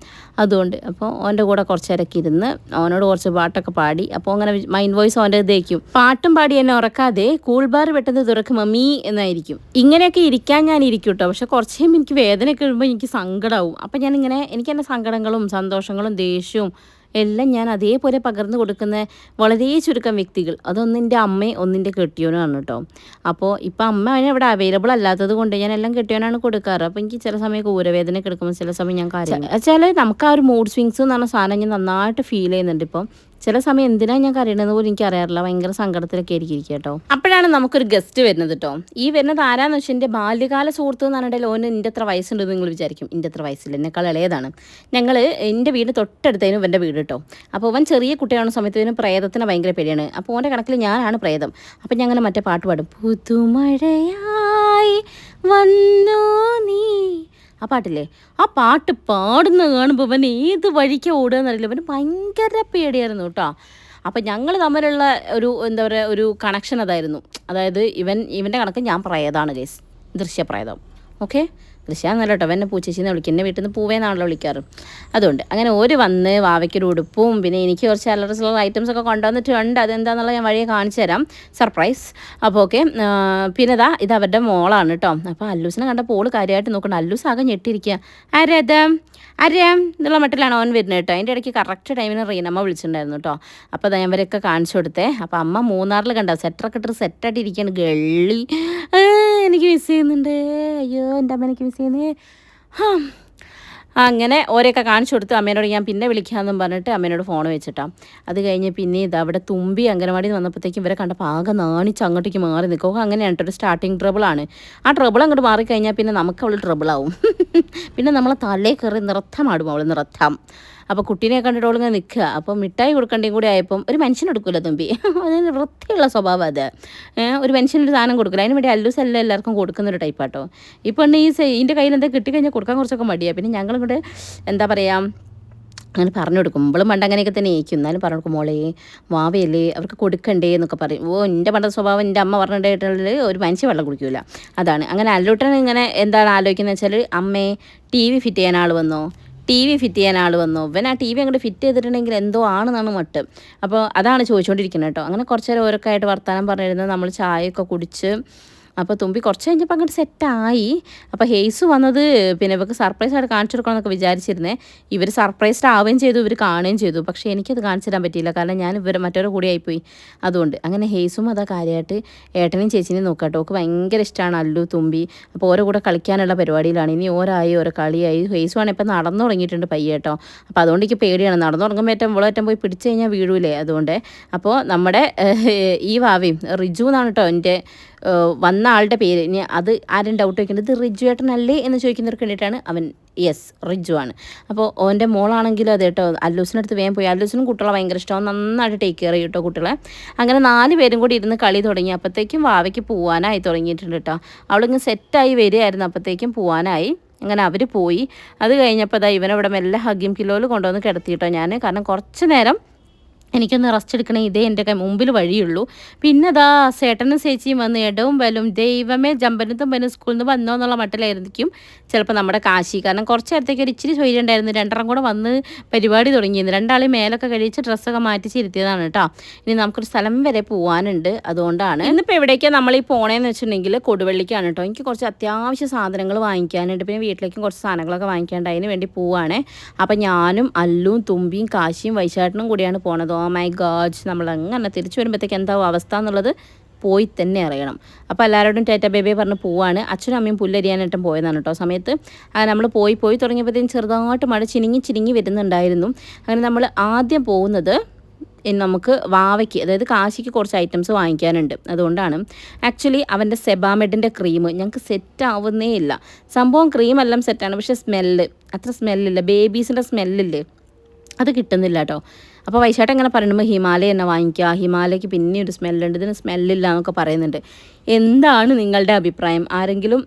അതുകൊണ്ട് അപ്പോൾ അവൻ്റെ കൂടെ കുറച്ച് നേരമൊക്കെ ഇരുന്ന് അവനോട് കുറച്ച് പാട്ടൊക്കെ പാടി. അപ്പോൾ അങ്ങനെ മൈൻഡ് വോയിസ് അവൻ്റെ ഇതേക്കും പാട്ടും പാടി എന്നെ ഉറക്കാതെ കൂൾബാർ പെട്ടെന്ന് തുറക്കും മമ്മി എന്നായിരിക്കും. ഇങ്ങനെയൊക്കെ ഇരിക്കാൻ ഞാൻ ഇരിക്കും കേട്ടോ. പക്ഷെ കുറച്ച് കഴിയുമ്പോൾ എനിക്ക് വേദനയൊക്കെ വരുമ്പോൾ എനിക്ക് സങ്കടമാവും. അപ്പം എനിക്ക് എൻ്റെ സങ്കടങ്ങളും സന്തോഷങ്ങളും ദേഷ്യവും എല്ലാം ഞാൻ അതേപോലെ പകർന്നു കൊടുക്കുന്ന വളരെ ചുരുക്കം വ്യക്തികൾ. അതൊന്നിൻ്റെ അമ്മയും ഒന്നിൻ്റെ കെട്ടിയോനാണ് കേട്ടോ. അപ്പോൾ ഇപ്പം അമ്മ ഇവിടെ അവൈലബിൾ അല്ലാത്തത് കൊണ്ട് ഞാൻ എല്ലാം കെട്ടിയോനാണ് കൊടുക്കാറ്. അപ്പോൾ എനിക്ക് ചില സമയം ഊരവേദന എടുക്കുമ്പോൾ ചില സമയം ഞാൻ കാര്യം വെച്ചാൽ നമുക്ക് ആ ഒരു മൂഡ് സ്വിങ്സ് എന്ന് പറഞ്ഞ സാധനം ഞാൻ നന്നായിട്ട് ഫീൽ ചെയ്യുന്നുണ്ട്. ഇപ്പം ചില സമയം എന്തിനാണ് ഞാൻ കരയണമെന്ന് പോലും എനിക്ക് അറിയാറില്ല. ഭയങ്കര സങ്കടത്തിലൊക്കെ ആയിരിക്കും കേട്ടോ. അപ്പോഴാണ് നമുക്കൊരു ഗസ്റ്റ് വരുന്നത് കേട്ടോ. ഈ വരുന്നത് ആരാന്ന് വെച്ചാൽ എൻ്റെ ബാല്യകാല സുഹൃത്ത് എന്ന് പറഞ്ഞിട്ടുണ്ടെങ്കിൽ ഓന് എൻ്റെ എത്ര വയസ്സുണ്ടെന്ന് നിങ്ങൾ വിചാരിക്കും. എൻ്റെ എത്ര വയസ്സില്ല, എന്നെക്കാൾ ഇളയതാണ്. എൻ്റെ വീട് തൊട്ടടുത്തതിനും എൻ്റെ വീട് കേട്ടോ. അപ്പോൾ അവൻ ചെറിയ കുട്ടിയാവുന്ന സമയത്ത് ഇതിന് പ്രേതത്തിന് ഭയങ്കര പേടിയാണ്. അപ്പോൾ ഓൻ്റെ കണക്കിൽ ഞാനാണ് പ്രേതം. അപ്പം ഞാൻ അങ്ങനെ മറ്റേ പാട്ട് പാടും, പുതുമഴയായി വന്നു നീ, ആ പാട്ടില്ലേ, ആ പാട്ട് പാടുന്ന കാണുമ്പോൾ അവൻ ഏത് വഴിക്കാണ് ഓടുകയെന്ന് അറിയില്ല. അവന് ഭയങ്കര പേടിയായിരുന്നു കേട്ടോ. അപ്പം ഞങ്ങൾ തമ്മിലുള്ള ഒരു എന്താ പറയുക ഒരു കണക്ഷൻ അതായിരുന്നു. അതായത് ഇവൻ്റെ കണക്ക് ഞാൻ പ്രേതമാണ് ഗൈസ്, ദൃശ്യപ്രേതം. ഓക്കെ, ദൃശ്യാന്നല്ല കേട്ടോ, എന്നെ പൂച്ചേച്ചിന്ന് വിളിക്കും. എൻ്റെ വീട്ടിൽ നിന്ന് പൂവേന്നാണല്ലോ വിളിക്കാറ്. അതുകൊണ്ട് അങ്ങനെ വന്ന് വാവയ്ക്കൊരു ഉടുപ്പും പിന്നെ എനിക്ക് കുറച്ച് അലറസുള്ള ഐറ്റംസ് ഒക്കെ കൊണ്ടുവന്നിട്ടുണ്ട്. അതെന്താണെന്നുള്ളത് ഞാൻ വഴിയെ കാണിച്ചു തരാം, സർപ്രൈസ്. അപ്പോൾ ഓക്കെ, പിന്നെ ഇത് അവരുടെ മോളാണ് കേട്ടോ. അപ്പോൾ അല്ലൂസിനെ കണ്ടപ്പോൾ ഓള് കാര്യമായിട്ട് നോക്കണം. അല്ലൂസ് ആകെ ഞെട്ടിയിരിക്കുക. ആരാം എന്നുള്ള മട്ടിലാണ് അവൻ വരുന്നത് കേട്ടോ. അതിൻ്റെ ഇടയ്ക്ക് കറക്റ്റ് ടൈമിന് റീനമ്മ വിളിച്ചിട്ടുണ്ടായിരുന്നു കേട്ടോ. അപ്പോൾ ഞാൻ അവരൊക്കെ കാണിച്ചു കൊടുത്തേ. അപ്പോൾ അമ്മ മൂന്നാറിൽ കണ്ടോ സെറ്ററൊക്കെ ഇട്ട് സെറ്റായിട്ട് ഇരിക്കുകയാണ്. ഗള്ളി എനിക്ക് മിസ് ചെയ്യുന്നുണ്ട്, അയ്യോ എൻ്റെ അമ്മ എനിക്ക് മിസ് ചെയ്യുന്നേ. അങ്ങനെ ഓരെയൊക്കെ കാണിച്ചു കൊടുത്ത് അമ്മേനോട് ഞാൻ പിന്നെ വിളിക്കാമെന്നും പറഞ്ഞിട്ട് അമ്മേനോട് ഫോൺ വെച്ചിട്ടാണ്. അത് കഴിഞ്ഞ് പിന്നെ അവിടെ തുമ്പി അംഗനവാടിയിൽ നിന്ന് വന്നപ്പോഴത്തേക്കും ഇവരെ കണ്ടപ്പോൾ ആകെ നാണിച്ച് അങ്ങോട്ടേക്ക് മാറി നിൽക്കുക. അങ്ങനെയാണ് കേട്ടോ, ഒരു സ്റ്റാർട്ടിങ് ട്രബിളാണ്. ആ ട്രബിൾ അങ്ങോട്ട് മാറിക്കഴിഞ്ഞാൽ പിന്നെ നമുക്ക് അവൾ ട്രബിളാവും. പിന്നെ നമ്മളെ തലയിൽ കയറി നൃത്തമാടും അവൾ നൃത്തം. അപ്പോൾ കുട്ടീനെ കണ്ടിട്ട് അവളിങ്ങനെ നിൽക്കുക. അപ്പോൾ മിഠായി കൊടുക്കേണ്ടതും കൂടി ആയപ്പം ഒരു മനുഷ്യനെടുക്കില്ല തുമ്പി, അതിന് വൃത്തിയുള്ള സ്വഭാവം. അത് ഒരു മനുഷ്യനൊരു സാധനം കൊടുക്കില്ല. അതിന് വേണ്ടി അല്ലൂസ് എല്ലാം എല്ലാവർക്കും കൊടുക്കുന്നൊരു ടൈപ്പാട്ടോ. ഇപ്പോൾ ഇതിൻ്റെ കയ്യിൽ എന്താ കിട്ടിക്കഴിഞ്ഞാൽ കൊടുക്കാൻ കുറച്ചൊക്കെ മടിയാണ്. പിന്നെ ഞങ്ങളിങ്ങോട്ട് എന്താ പറയുക അങ്ങനെ പറഞ്ഞു കൊടുക്കും. നമ്മളും പണ്ട് അങ്ങനെയൊക്കെ തന്നെ ആയിരിക്കും. എന്നാലും പറഞ്ഞു കൊടുക്കും, മോളെ വാവയല്ലേ അവർക്ക് കൊടുക്കണ്ടേ എന്നൊക്കെ പറയും. എൻ്റെ പണ്ട സ്വഭാവം എൻ്റെ അമ്മ പറഞ്ഞിട്ടുള്ളിൽ ഒരു മനുഷ്യ വെള്ളം കുടിക്കില്ല. അതാണ്. അങ്ങനെ അല്ലൂട്ടൻ ഇങ്ങനെ എന്താണ് ആലോചിക്കുന്നത് വെച്ചാൽ, അമ്മേ TV ഫിറ്റ് ചെയ്യാൻ ആൾ വന്നോ, ഇവൻ ആ TV അങ്ങോട്ട് ഫിറ്റ് ചെയ്തിട്ടുണ്ടെങ്കിൽ എന്തോ ആണെന്നാണ് മട്ട്. അപ്പോൾ അതാണ് ചോദിച്ചുകൊണ്ടിരിക്കുന്നത് കേട്ടോ. അങ്ങനെ കുറച്ച് നേരം ഓരോക്കെ ആയിട്ട് വർത്താനം പറഞ്ഞിരുന്നത് നമ്മൾ ചായയൊക്കെ കുടിച്ച്. അപ്പോൾ തുമ്പി കുറച്ച് കഴിഞ്ഞപ്പോൾ അങ്ങോട്ട് സെറ്റായി. അപ്പോൾ ഹേസ് വന്നത് പിന്നെ ഇവർക്ക് സർപ്രൈസ് ആയിട്ട് കാണിച്ചു കൊടുക്കണമെന്നൊക്കെ വിചാരിച്ചിരുന്നേ. ഇവർ സർപ്രൈസ്ഡ് ആവുകയും ചെയ്തു, ഇവർ കാണുകയും ചെയ്തു. പക്ഷേ എനിക്കത് കാണിച്ചു തരാൻ പറ്റിയില്ല, കാരണം ഞാൻ മറ്റൊരു കൂടി ആയിപ്പോയി. അതുകൊണ്ട് അങ്ങനെ ഹേസും അതാ കാര്യമായിട്ട് ഏട്ടനെയും ചേച്ചിനെയും നോക്കാം കേട്ടോ. ഓക്ക് ഭയങ്കര ഇഷ്ടമാണ് അല്ലു തുമ്പി. അപ്പോൾ ഓരോ കൂടെ കളിക്കാനുള്ള പരിപാടിയിലാണ്. ഇനി ഓരോ കളിയായി. ഹേസുമാണ് ഇപ്പോൾ നടന്നു തുടങ്ങിയിട്ടുണ്ട് പയ്യെ കേട്ടോ. അപ്പോൾ അതുകൊണ്ട് എനിക്ക് പേടിയാണ്, നടന്നു തുടങ്ങുമ്പോൾ മുളേറ്റം പോയി പിടിച്ചു കഴിഞ്ഞാൽ വീഴൂലേ. അതുകൊണ്ട് അപ്പോൾ നമ്മുടെ ഈ വാവയും റിജു എന്നാണ് കേട്ടോ എൻ്റെ വന്ന ആളുടെ പേര്. ഇനി അത് ആരും ഡൗട്ട് വയ്ക്കേണ്ടത്, ഇത് റിജു ഏട്ടനല്ലേ എന്ന് ചോദിക്കുന്നവർക്ക് വേണ്ടിയിട്ടാണ്. അവൻ യെസ് റിജു ആണ്. അപ്പോൾ ഓൻ്റെ മോളാണെങ്കിലും അത് കേട്ടോ, അല്ലൂസിനടുത്ത് വേഗം പോയി. അല്ലൂസിനും കുട്ടികളെ ഭയങ്കര ഇഷ്ടമാണ്, നന്നായിട്ട് ടേക്ക് കെയർ ചെയ്യും കേട്ടോ കുട്ടികളെ. അങ്ങനെ 4 പേരും കൂടി ഇരുന്ന് കളി തുടങ്ങി. അപ്പോഴത്തേക്കും വാവയ്ക്ക് പോകാനായി തുടങ്ങിയിട്ടുണ്ട് കേട്ടോ. അവളിങ്ങ് സെറ്റായി വരികയായിരുന്നു, അപ്പോഴത്തേക്കും പോകാനായി. അങ്ങനെ അവർ പോയി. അത് കഴിഞ്ഞപ്പോൾ ഇവനവിടെ മെല്ലെ ഹഗ്ഗിം കിലോയിൽ കൊണ്ടുവന്ന് കിടത്തിയിട്ടോ ഞാൻ. കാരണം കുറച്ച് നേരം എനിക്കൊന്ന് റെസ്റ്റ് എടുക്കണേ, ഇതേ എൻ്റെ മുമ്പിൽ വഴിയുള്ളൂ. പിന്നെ ദാ ചേട്ടനും ചേച്ചിയും വന്ന് ഇടവും വലും ദൈവമേ ജമ്പനും തുമ്പനും സ്കൂളിൽ നിന്ന് വന്നോ എന്നുള്ള മട്ടിലായിരിക്കും ചിലപ്പോൾ നമ്മുടെ കാശി. കാരണം കുറച്ച് നേരത്തേക്ക് ഒരു ഇച്ചിരി സ്വൈര്യം ഉണ്ടായിരുന്നു. രണ്ടെണ്ണം കൂടെ വന്ന് പരിപാടി തുടങ്ങിയിരുന്നു. രണ്ടാളെയും മേലൊക്കെ കഴിച്ച് ഡ്രസ്സൊക്കെ മാറ്റിച്ചിരുത്തിയതാണ് കേട്ടോ. ഇനി നമുക്കൊരു സ്ഥലം വരെ പോകാനുണ്ട്, അതുകൊണ്ടാണ്. ഇന്നിപ്പോൾ എവിടേക്കാണ് നമ്മൾ ഈ പോണേന്ന് വെച്ചിട്ടുണ്ടെങ്കിൽ കൊടുവള്ളിക്കാണ് കേട്ടോ. എനിക്ക് കുറച്ച് അത്യാവശ്യ സാധനങ്ങൾ വാങ്ങിക്കാനുണ്ട്. പിന്നെ വീട്ടിലേക്കും കുറച്ച് സാധനങ്ങളൊക്കെ വാങ്ങിക്കാണ്ട് അതിന് വേണ്ടി പോവുകയാണേ. അപ്പം ഞാനും അല്ലും തുമ്പിയും കാശിയും വൈശാട്ടനും കൂടിയാണ് പോണത്. ഓ മൈ ഗോഡ്, നമ്മളങ്ങനെ തിരിച്ചു വരുമ്പോഴത്തേക്ക് എന്താവും അവസ്ഥ എന്നുള്ളത് പോയി തന്നെ അറിയണം. അപ്പോൾ എല്ലാവരോടും ടാറ്റ ബേബേ പറഞ്ഞ് പോവാണ്. അച്ഛനും അമ്മയും പുല്ലരിയാനായിട്ടും പോയതാണ് കേട്ടോ. സമയത്ത് നമ്മൾ പോയി തുടങ്ങിയപ്പോഴത്തേക്കും ചെറുതായിട്ട് മഴ ചിനിങ്ങി വരുന്നുണ്ടായിരുന്നു. അങ്ങനെ നമ്മൾ ആദ്യം പോകുന്നത് നമുക്ക് വാവയ്ക്ക്, അതായത് കാശിക്ക് കുറച്ച് ഐറ്റംസ് വാങ്ങിക്കാനുണ്ട്. അതുകൊണ്ടാണ് ആക്ച്വലി അവൻ്റെ സെബാമെഡിൻ്റെ ക്രീം ഞങ്ങൾക്ക് സെറ്റ് ആവുന്നേ ഇല്ല. സംഭവം ക്രീമെല്ലാം സെറ്റാണ്, പക്ഷേ അത്ര സ്മെല്ലില്ല, ബേബീസിൻ്റെ സ്മെല്ലില്ലേ അത് കിട്ടുന്നില്ല കേട്ടോ. അപ്പോൾ വൈശാട്ടൻ ഇങ്ങനെ പറയുമ്പോൾ ഹിമാലയ തന്നെ വാങ്ങിക്കുക, ഹിമാലയ്ക്ക് പിന്നെ ഒരു സ്മെല്ലുണ്ട്, ഇതിന് സ്മെല്ലില്ല എന്നൊക്കെ പറയുന്നുണ്ട്. എന്താണ് നിങ്ങളുടെ അഭിപ്രായം? ആരെങ്കിലും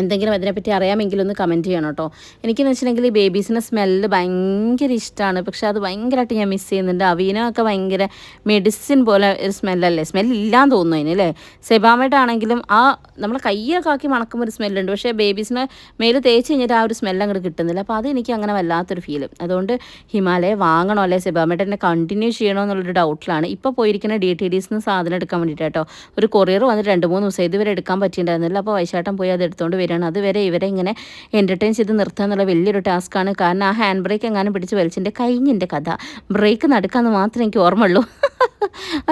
എന്തെങ്കിലും അതിനെപ്പറ്റി അറിയാമെങ്കിലും ഒന്ന് കമൻറ്റ് ചെയ്യണം കേട്ടോ. എനിക്കെന്ന് വെച്ചിട്ടുണ്ടെങ്കിൽ ഈ ബേബീസിൻ്റെ സ്മെല്ല് ഭയങ്കര ഇഷ്ടമാണ്, പക്ഷേ അത് ഭയങ്കരമായിട്ട് ഞാൻ മിസ് ചെയ്യുന്നുണ്ട്. അവീനൊക്കെ ഭയങ്കര മെഡിസിൻ പോലെ ഒരു സ്മെല്ലല്ലേ, സ്മെല്ലില്ലാന്ന് തോന്നുന്നു അതിന് അല്ലേ. സെബാമേട്ടാണെങ്കിലും ആ നമ്മൾ കയ്യൊക്കെ ആക്കി മണക്കുമ്പോൾ ഒരു സ്മെല്ലുണ്ട്, പക്ഷേ ബേബീസിനെ മേല് തേച്ച് കഴിഞ്ഞിട്ട് ആ ഒരു സ്മെല്ല് അങ്ങോട്ട് കിട്ടുന്നില്ല. അപ്പോൾ അത് എനിക്ക് അങ്ങനെ വല്ലാത്തൊരു ഫീല്. അതുകൊണ്ട് ഹിമാലയ വാങ്ങണോ അല്ലെ സെബാമേട്ടനെ കണ്ടിന്യൂ ചെയ്യണോ എന്നുള്ളൊരു ഡൗട്ടിലാണ്. ഇപ്പോൾ പോയിരിക്കുന്ന DTDS സാധനം എടുക്കാൻ വേണ്ടിയിട്ട് കേട്ടോ. ഒരു കൊറിയർ വന്നിട്ട് 2-3 ദിവസം ഇതുവരെ എടുക്കാൻ പറ്റിയിട്ടുണ്ടായിരുന്നില്ല. അപ്പോൾ വൈശാട്ടൻ പോയി അത് എടുത്തുകൊണ്ട് വരികയാണ്. അതുവരെ ഇവരെ ഇങ്ങനെ എൻ്റർടൈൻ ചെയ്ത് നിർത്തുക എന്നുള്ള വലിയൊരു ടാസ്ക്കാണ്. കാരണം ആ ഹാൻഡ് ബ്രേക്ക് എങ്ങാനും പിടിച്ച് വലിച്ചിൻ്റെ കഴിഞ്ഞിൻ്റെ കഥ. ബ്രേക്ക് നടക്കാമെന്ന് മാത്രമേ എനിക്ക് ഓർമ്മയുള്ളൂ.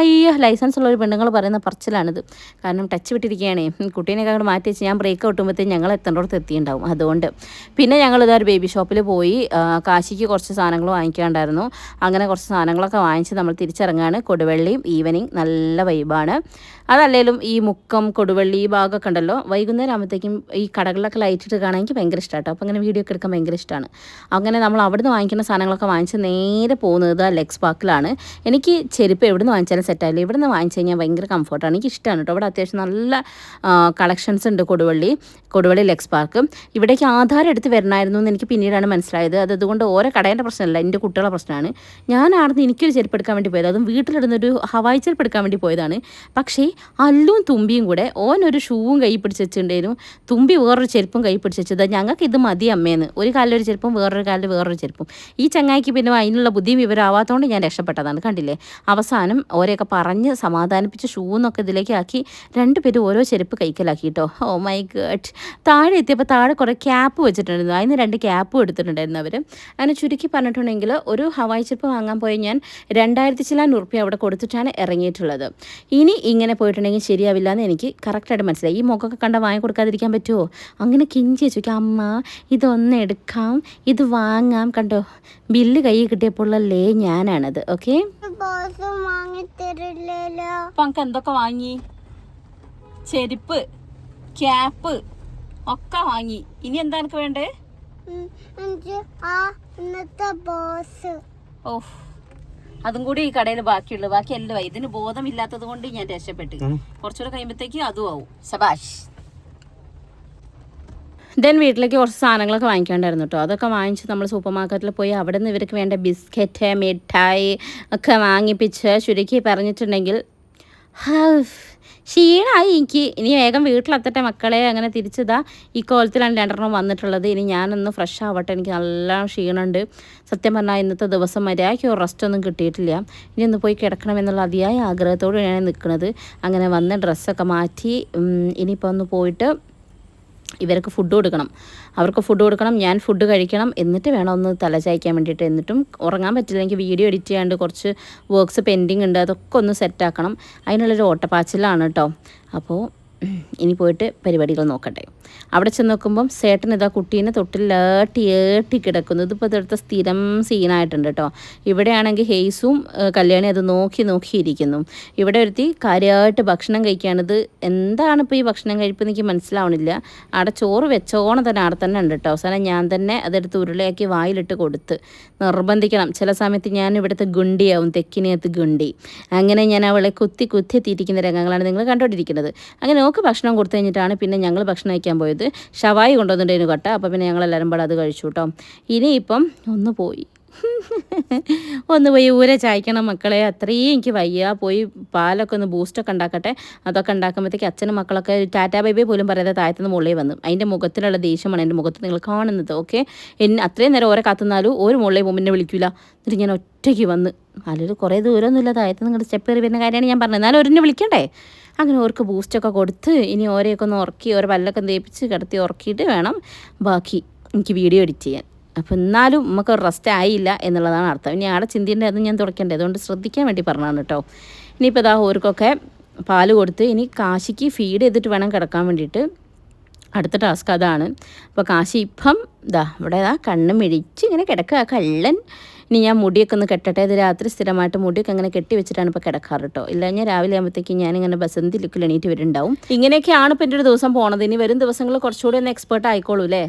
അയ്യോ, ലൈസൻസ് ഉള്ളൊരു പെണ്ണുങ്ങൾ പറയുന്ന പറച്ചിലാണിത്. കാരണം ടച്ച് വിട്ടിരിക്കുകയാണേ, കുട്ടീനെയൊക്കെ അങ്ങോട്ട് മാറ്റി വെച്ച് ഞാൻ ബ്രേക്ക് കിട്ടുമ്പോഴത്തേക്കും ഞങ്ങൾ എത്തേണ്ടോടത്ത് എത്തിയിട്ടുണ്ടാവും. അതുകൊണ്ട് പിന്നെ ഞങ്ങളിതാ ഒരു ബേബി ഷോപ്പിൽ പോയി കാശിക്ക് കുറച്ച് സാധനങ്ങൾ വാങ്ങിക്കാനുണ്ടായിരുന്നു. അങ്ങനെ കുറച്ച് സാധനങ്ങളൊക്കെ വാങ്ങിച്ച് നമ്മൾ തിരിച്ചിറങ്ങാണ്. കൊടുവള്ളിയും ഈവനിങ് നല്ല വൈബാണ്. അതല്ലേലും ഈ മുക്കം കൊടുവള്ളി ഈ ഭാഗമൊക്കെ ഉണ്ടല്ലോ, വൈകുന്നേരം ആകുമ്പോഴത്തേക്കും ഈ കടകളിലൊക്കെ ലൈറ്റിട്ട് കാണാൻ എനിക്ക് ഭയങ്കര ഇഷ്ടമാട്ടോ. അപ്പോൾ അങ്ങനെ വീഡിയോ ഒക്കെ എടുക്കാൻ ഭയങ്കര ഇഷ്ടമാണ്. അങ്ങനെ നമ്മൾ അവിടുന്ന് വാങ്ങിക്കുന്ന സാധനങ്ങളൊക്കെ വാങ്ങിച്ച് നേരെ പോകുന്നത് ലെക്സ് പാർക്കിലാണ്. എനിക്ക് ചെരുപ്പ് എവിടുന്ന് വാങ്ങിച്ചാലും സെറ്റായില്ല, ഇവിടുന്ന് വാങ്ങിച്ചു കഴിഞ്ഞാൽ ഭയങ്കര കംഫർട്ടാണ്, എനിക്ക് ഇഷ്ടമാണ് കേട്ടോ. ഇവിടെ അത്യാവശ്യം നല്ല കളക്ഷൻസ് ഉണ്ട് കൊടുവള്ളി ലെക്സ് പാർക്ക്. ഇവിടേക്ക് ആധാരം എടുത്ത് വരണമായിരുന്നു എന്ന് എനിക്ക് പിന്നീടാണ് മനസ്സിലായത്. അതുകൊണ്ട് ഓരോ കടേൻ്റെ പ്രശ്നമല്ല, എൻ്റെ കുട്ടികളുടെ പ്രശ്നമാണ്. ഞാൻ ആടുന്ന് എനിക്കൊരു ചെരുപ്പ് എടുക്കാൻ വേണ്ടി പോയത്, അതും വീട്ടിലിടുന്നൊരു ഹവായി ചെരുപ്പ് എടുക്കാൻ വേണ്ടി പോയതാണ്. പക്ഷേ അല്ലും തുമ്പിയും കൂടെ ഓനൊരു ഷൂവും കൈ പിടിച്ച് വെച്ചിട്ടുണ്ടായിരുന്നു, തുമ്പി വേറൊരു ചെരുപ്പും കൈ പിടിച്ച് വെച്ചത്. ഞങ്ങൾക്ക് ഇത് മതി അമ്മേന്ന്, ഒരു കാലിലൊരു ചെരുപ്പും വേറൊരു കാലിൽ വേറൊരു ചെരുപ്പും. ഈ ചങ്ങായിക്ക് പിന്നെ അതിനുള്ള ബുദ്ധിയും വിവരമാവാത്തതുകൊണ്ട് ഞാൻ രക്ഷപ്പെട്ടതാണ്. കണ്ടില്ലേ, അവസാനം ഓരെയൊക്കെ പറഞ്ഞ് സമാധാനിപ്പിച്ച് ഷൂ എന്നൊക്കെ ഇതിലേക്ക് ആക്കി 2 പേരും ഓരോ ചെരുപ്പ് കൈക്കലാക്കി കേട്ടോ. Oh my god. താഴെ എത്തിയപ്പോൾ താഴെ കുറേ ക്യാപ്പ് വെച്ചിട്ടുണ്ടായിരുന്നു, അതിന് 2 ക്യാപ്പും എടുത്തിട്ടുണ്ടായിരുന്നു അവർ. അങ്ങനെ ചുരുക്കി പറഞ്ഞിട്ടുണ്ടെങ്കിൽ ഒരു ഹവായി ചെരുപ്പ് വാങ്ങാൻ പോയി ഞാൻ 2000 ചില്ലാൻ ഉറുപ്പ്യ അവിടെ കൊടുത്തിട്ടാണ് ഇറങ്ങിയിട്ടുള്ളത്. ഇനി ഇങ്ങനെ പോയിട്ടുണ്ടെങ്കിൽ ശരിയാവില്ല എന്ന് എനിക്ക് കറക്റ്റായിട്ട് മനസ്സിലായി. ഈ മുഖമൊക്കെ കണ്ട വാങ്ങി കൊടുക്കാതിരിക്കാൻ പറ്റുമോ? അങ്ങനെ കിഞ്ചി ചോദിക്കാം, അമ്മ ഇതൊന്ന് എടുക്കാം, ഇത് വാങ്ങാം. കണ്ടോ, ബില്ല് കയ്യിൽ കിട്ടിയപ്പോഴല്ലേ ഞാനാണത്. ഓക്കെ, അപ്പം നമുക്ക് എന്തൊക്കെ വാങ്ങി? ചെരുപ്പ്, ക്യാപ്പ് ഒക്കെ വാങ്ങി. ഇനി എന്താ എനിക്ക് വേണ്ടേ? ഓ, അതും കൂടി ഈ കടയിൽ ബാക്കിയുള്ളു. ബാക്കി എല്ലാം ഇതിന് ബോധമില്ലാത്തത് കൊണ്ട് ഞാൻ രക്ഷപ്പെട്ടു. കുറച്ചുകൂടെ കഴിയുമ്പോഴത്തേക്ക് അതും ആവും. ശബാഷ്. ദെൻ വീട്ടിലേക്ക് കുറച്ച് സാധനങ്ങളൊക്കെ വാങ്ങിക്കാണ്ടായിരുന്നു കേട്ടോ. അതൊക്കെ വാങ്ങിച്ച് നമ്മൾ സൂപ്പർ മാർക്കറ്റിൽ പോയി അവിടെ നിന്ന് ഇവർക്ക് വേണ്ട ബിസ്ക്കറ്റ് മിഠായി ഒക്കെ വാങ്ങിപ്പിച്ച് ചുരുക്കി പറഞ്ഞിട്ടുണ്ടെങ്കിൽ ക്ഷീണമായി എനിക്ക്. ഇനി വേഗം വീട്ടിലെത്തട്ടെ മക്കളെ. അങ്ങനെ തിരിച്ചതാ ഈ കോലത്തിലാണ് 2 വന്നിട്ടുള്ളത്. ഇനി ഞാനൊന്ന് ഫ്രഷ് ആവട്ടെ, എനിക്ക് നല്ല ക്ഷീണമുണ്ട്. സത്യം പറഞ്ഞാൽ ഇന്നത്തെ ദിവസം മര്യാദയ്ക്ക് റെസ്റ്റൊന്നും കിട്ടിയിട്ടില്ല. ഇനി ഒന്ന് പോയി കിടക്കണമെന്നുള്ള അതിയായ ആഗ്രഹത്തോട് ഞാൻ നിൽക്കുന്നത്. അങ്ങനെ വന്ന് ഡ്രസ്സൊക്കെ മാറ്റി ഇനിയിപ്പോൾ ഒന്ന് പോയിട്ട് ഇവർക്ക് ഫുഡ് കൊടുക്കണം, അവർക്ക് ഫുഡ് കൊടുക്കണം, ഞാൻ ഫുഡ് കഴിക്കണം. എന്നിട്ട് വേണം ഒന്ന് തല ചായ്ക്കാൻ വേണ്ടിയിട്ട്. എന്നിട്ടും ഉറങ്ങാൻ പറ്റില്ല, എനിക്ക് വീഡിയോ എഡിറ്റ് ചെയ്യാണ്ട് കുറച്ച് വർക്ക്സ് പെൻഡിങ് ഉണ്ട്, അതൊക്കെ ഒന്ന് സെറ്റാക്കണം. അതിനുള്ളൊരു ഓട്ടപ്പാച്ചിലാണ് കേട്ടോ. അപ്പോൾ ഇനി പോയിട്ട് പരിപാടികൾ നോക്കട്ടെ. അവിടെ ചെന്ന് നോക്കുമ്പം സേട്ടൻ ഇതാ കുട്ടീനെ തൊട്ടിലേട്ടി കിടക്കുന്നു. ഇതിപ്പോൾ ഇതെടുത്ത സ്ഥിരം സീനായിട്ടുണ്ട് കേട്ടോ. ഇവിടെയാണെങ്കിൽ ഹെയ്സും കല്യാണി അത് നോക്കിയിരിക്കുന്നു. ഇവിടെ ഒരുത്തി കാര്യമായിട്ട് ഭക്ഷണം കഴിക്കുകയാണിത്. എന്താണ് ഇപ്പോൾ ഈ ഭക്ഷണം കഴിപ്പ് എനിക്ക് മനസ്സിലാവണില്ല. അവിടെ ചോറ് വെച്ചോണം തന്നെ അവിടെ തന്നെ ഉണ്ട് കേട്ടോ. അവസാനം ഞാൻ തന്നെ അതെടുത്ത് ഉരുളയാക്കി വായിലിട്ട് കൊടുത്ത് നിർബന്ധിക്കണം. ചില സമയത്ത് ഞാൻ ഇവിടുത്തെ ഗുണ്ടിയാവും, തെക്കിനകത്ത് ഗുണ്ടി. അങ്ങനെ ഞാൻ അവളെ കുത്തി എത്തിയിരിക്കുന്ന രംഗങ്ങളാണ് നിങ്ങൾ കണ്ടുകൊണ്ടിരിക്കുന്നത്. അങ്ങനെ ഭക്ഷണം കൊടുത്തു കഴിഞ്ഞിട്ടാണ് പിന്നെ ഞങ്ങൾ ഭക്ഷണം കഴിക്കാൻ പോയത്. ഷവായി കൊണ്ടുവന്നിട്ടുണ്ടായിരുന്നു കട്ട. അപ്പോൾ പിന്നെ ഞങ്ങളെല്ലാവരും പാടെ അത് കഴിച്ചു കേട്ടോ. ഇനിയിപ്പം ഒന്ന് പോയി ഒന്ന് പോയി ഊരെ ചായക്കണം മക്കളെ, അത്രയും എനിക്ക് വയ്യ. പോയി പാലൊക്കെ ഒന്ന് ബൂസ്റ്റൊക്കെ ഉണ്ടാക്കട്ടെ. അതൊക്കെ ഉണ്ടാക്കുമ്പോഴത്തേക്ക് അച്ഛനും മക്കളൊക്കെ ടാറ്റാ ബൈബൈ പോലും പറയാതെ താഴത്തുനിന്ന് മുകളിൽ വന്നു. അതിൻ്റെ മുഖത്തിലുള്ള ദേഷ്യമാണ് എൻ്റെ മുഖത്ത് നിങ്ങൾ കാണുന്നത്. ഓക്കെ, അത്രയും നേരം ഓരെ കാത്തുനിന്നാലും ഒരു മുകളിൽ മുമ്പിനെ വിളിക്കില്ല. എന്നിട്ട് ഞാൻ ഒറ്റയ്ക്ക് വന്ന്, അല്ലെങ്കിൽ കുറേ ദൂരമൊന്നുമില്ല, താഴത്ത് നിങ്ങളുടെ സ്റ്റെപ്പ് കയറി വരുന്ന കാര്യമാണ് ഞാൻ പറഞ്ഞത്. എന്നാലും ഒരെന്നെ വിളിക്കണ്ടേ. അങ്ങനെ ഓർക്ക് ബൂസ്റ്റൊക്കെ കൊടുത്ത് ഇനി ഓരെയൊക്കെ ഒന്ന് ഉറക്കി, ഓരോ പല്ലൊക്കെ തേപ്പിച്ച് കിടത്തി ഉറക്കിയിട്ട് വേണം ബാക്കി എനിക്ക് വീഡിയോ എഡിറ്റ് ചെയ്യാൻ. അപ്പോൾ എന്നാലും നമുക്ക് റെസ്റ്റ് ആയില്ല എന്നുള്ളതാണ് അർത്ഥം. ഇനി ആടെ ചിന്തിൻ്റെ അത് ഞാൻ തുടയ്ക്കണ്ടേ, അതുകൊണ്ട് ശ്രദ്ധിക്കാൻ വേണ്ടി പറഞ്ഞതാണ് കേട്ടോ. ഇനിയിപ്പോൾ ഇതാ ഓർക്കൊക്കെ പാല് കൊടുത്ത് ഇനി കാശിക്ക് ഫീഡ് ചെയ്തിട്ട് വേണം കിടക്കാൻ വേണ്ടിയിട്ട്. അടുത്ത ടാസ്ക് അതാണ്. അപ്പോൾ കാശി ഇപ്പം ഇവിടെ കണ്ണ് മിഴിച്ച് ഇങ്ങനെ കിടക്കുക കള്ളൻ. ഇനി ഞാൻ മുടിയൊക്കെ ഒന്ന് കെട്ടട്ടെ. ഇത് രാത്രി സ്ഥിരമായിട്ട് മുടിയൊക്കെ അങ്ങനെ കെട്ടി വെച്ചിട്ടാണ് ഇപ്പോൾ കിടക്കാറ് കേട്ടോ. ഇല്ല ഞാൻ രാവിലെ ആകുമ്പോഴത്തേക്കും ഞാനിങ്ങനെ ബസന്തി ലുക്കിൽ എണീറ്റ് വരുന്നുണ്ടാവും. ഇങ്ങനെയൊക്കെയാണ് ഇപ്പോൾ എൻ്റെ ഒരു ദിവസം പോണത്. ഇനി വരും ദിവസങ്ങളിൽ കുറച്ചുകൂടി ഒന്ന് എക്സ്പേർട്ട് ആയിക്കോളൂ അല്ലേ.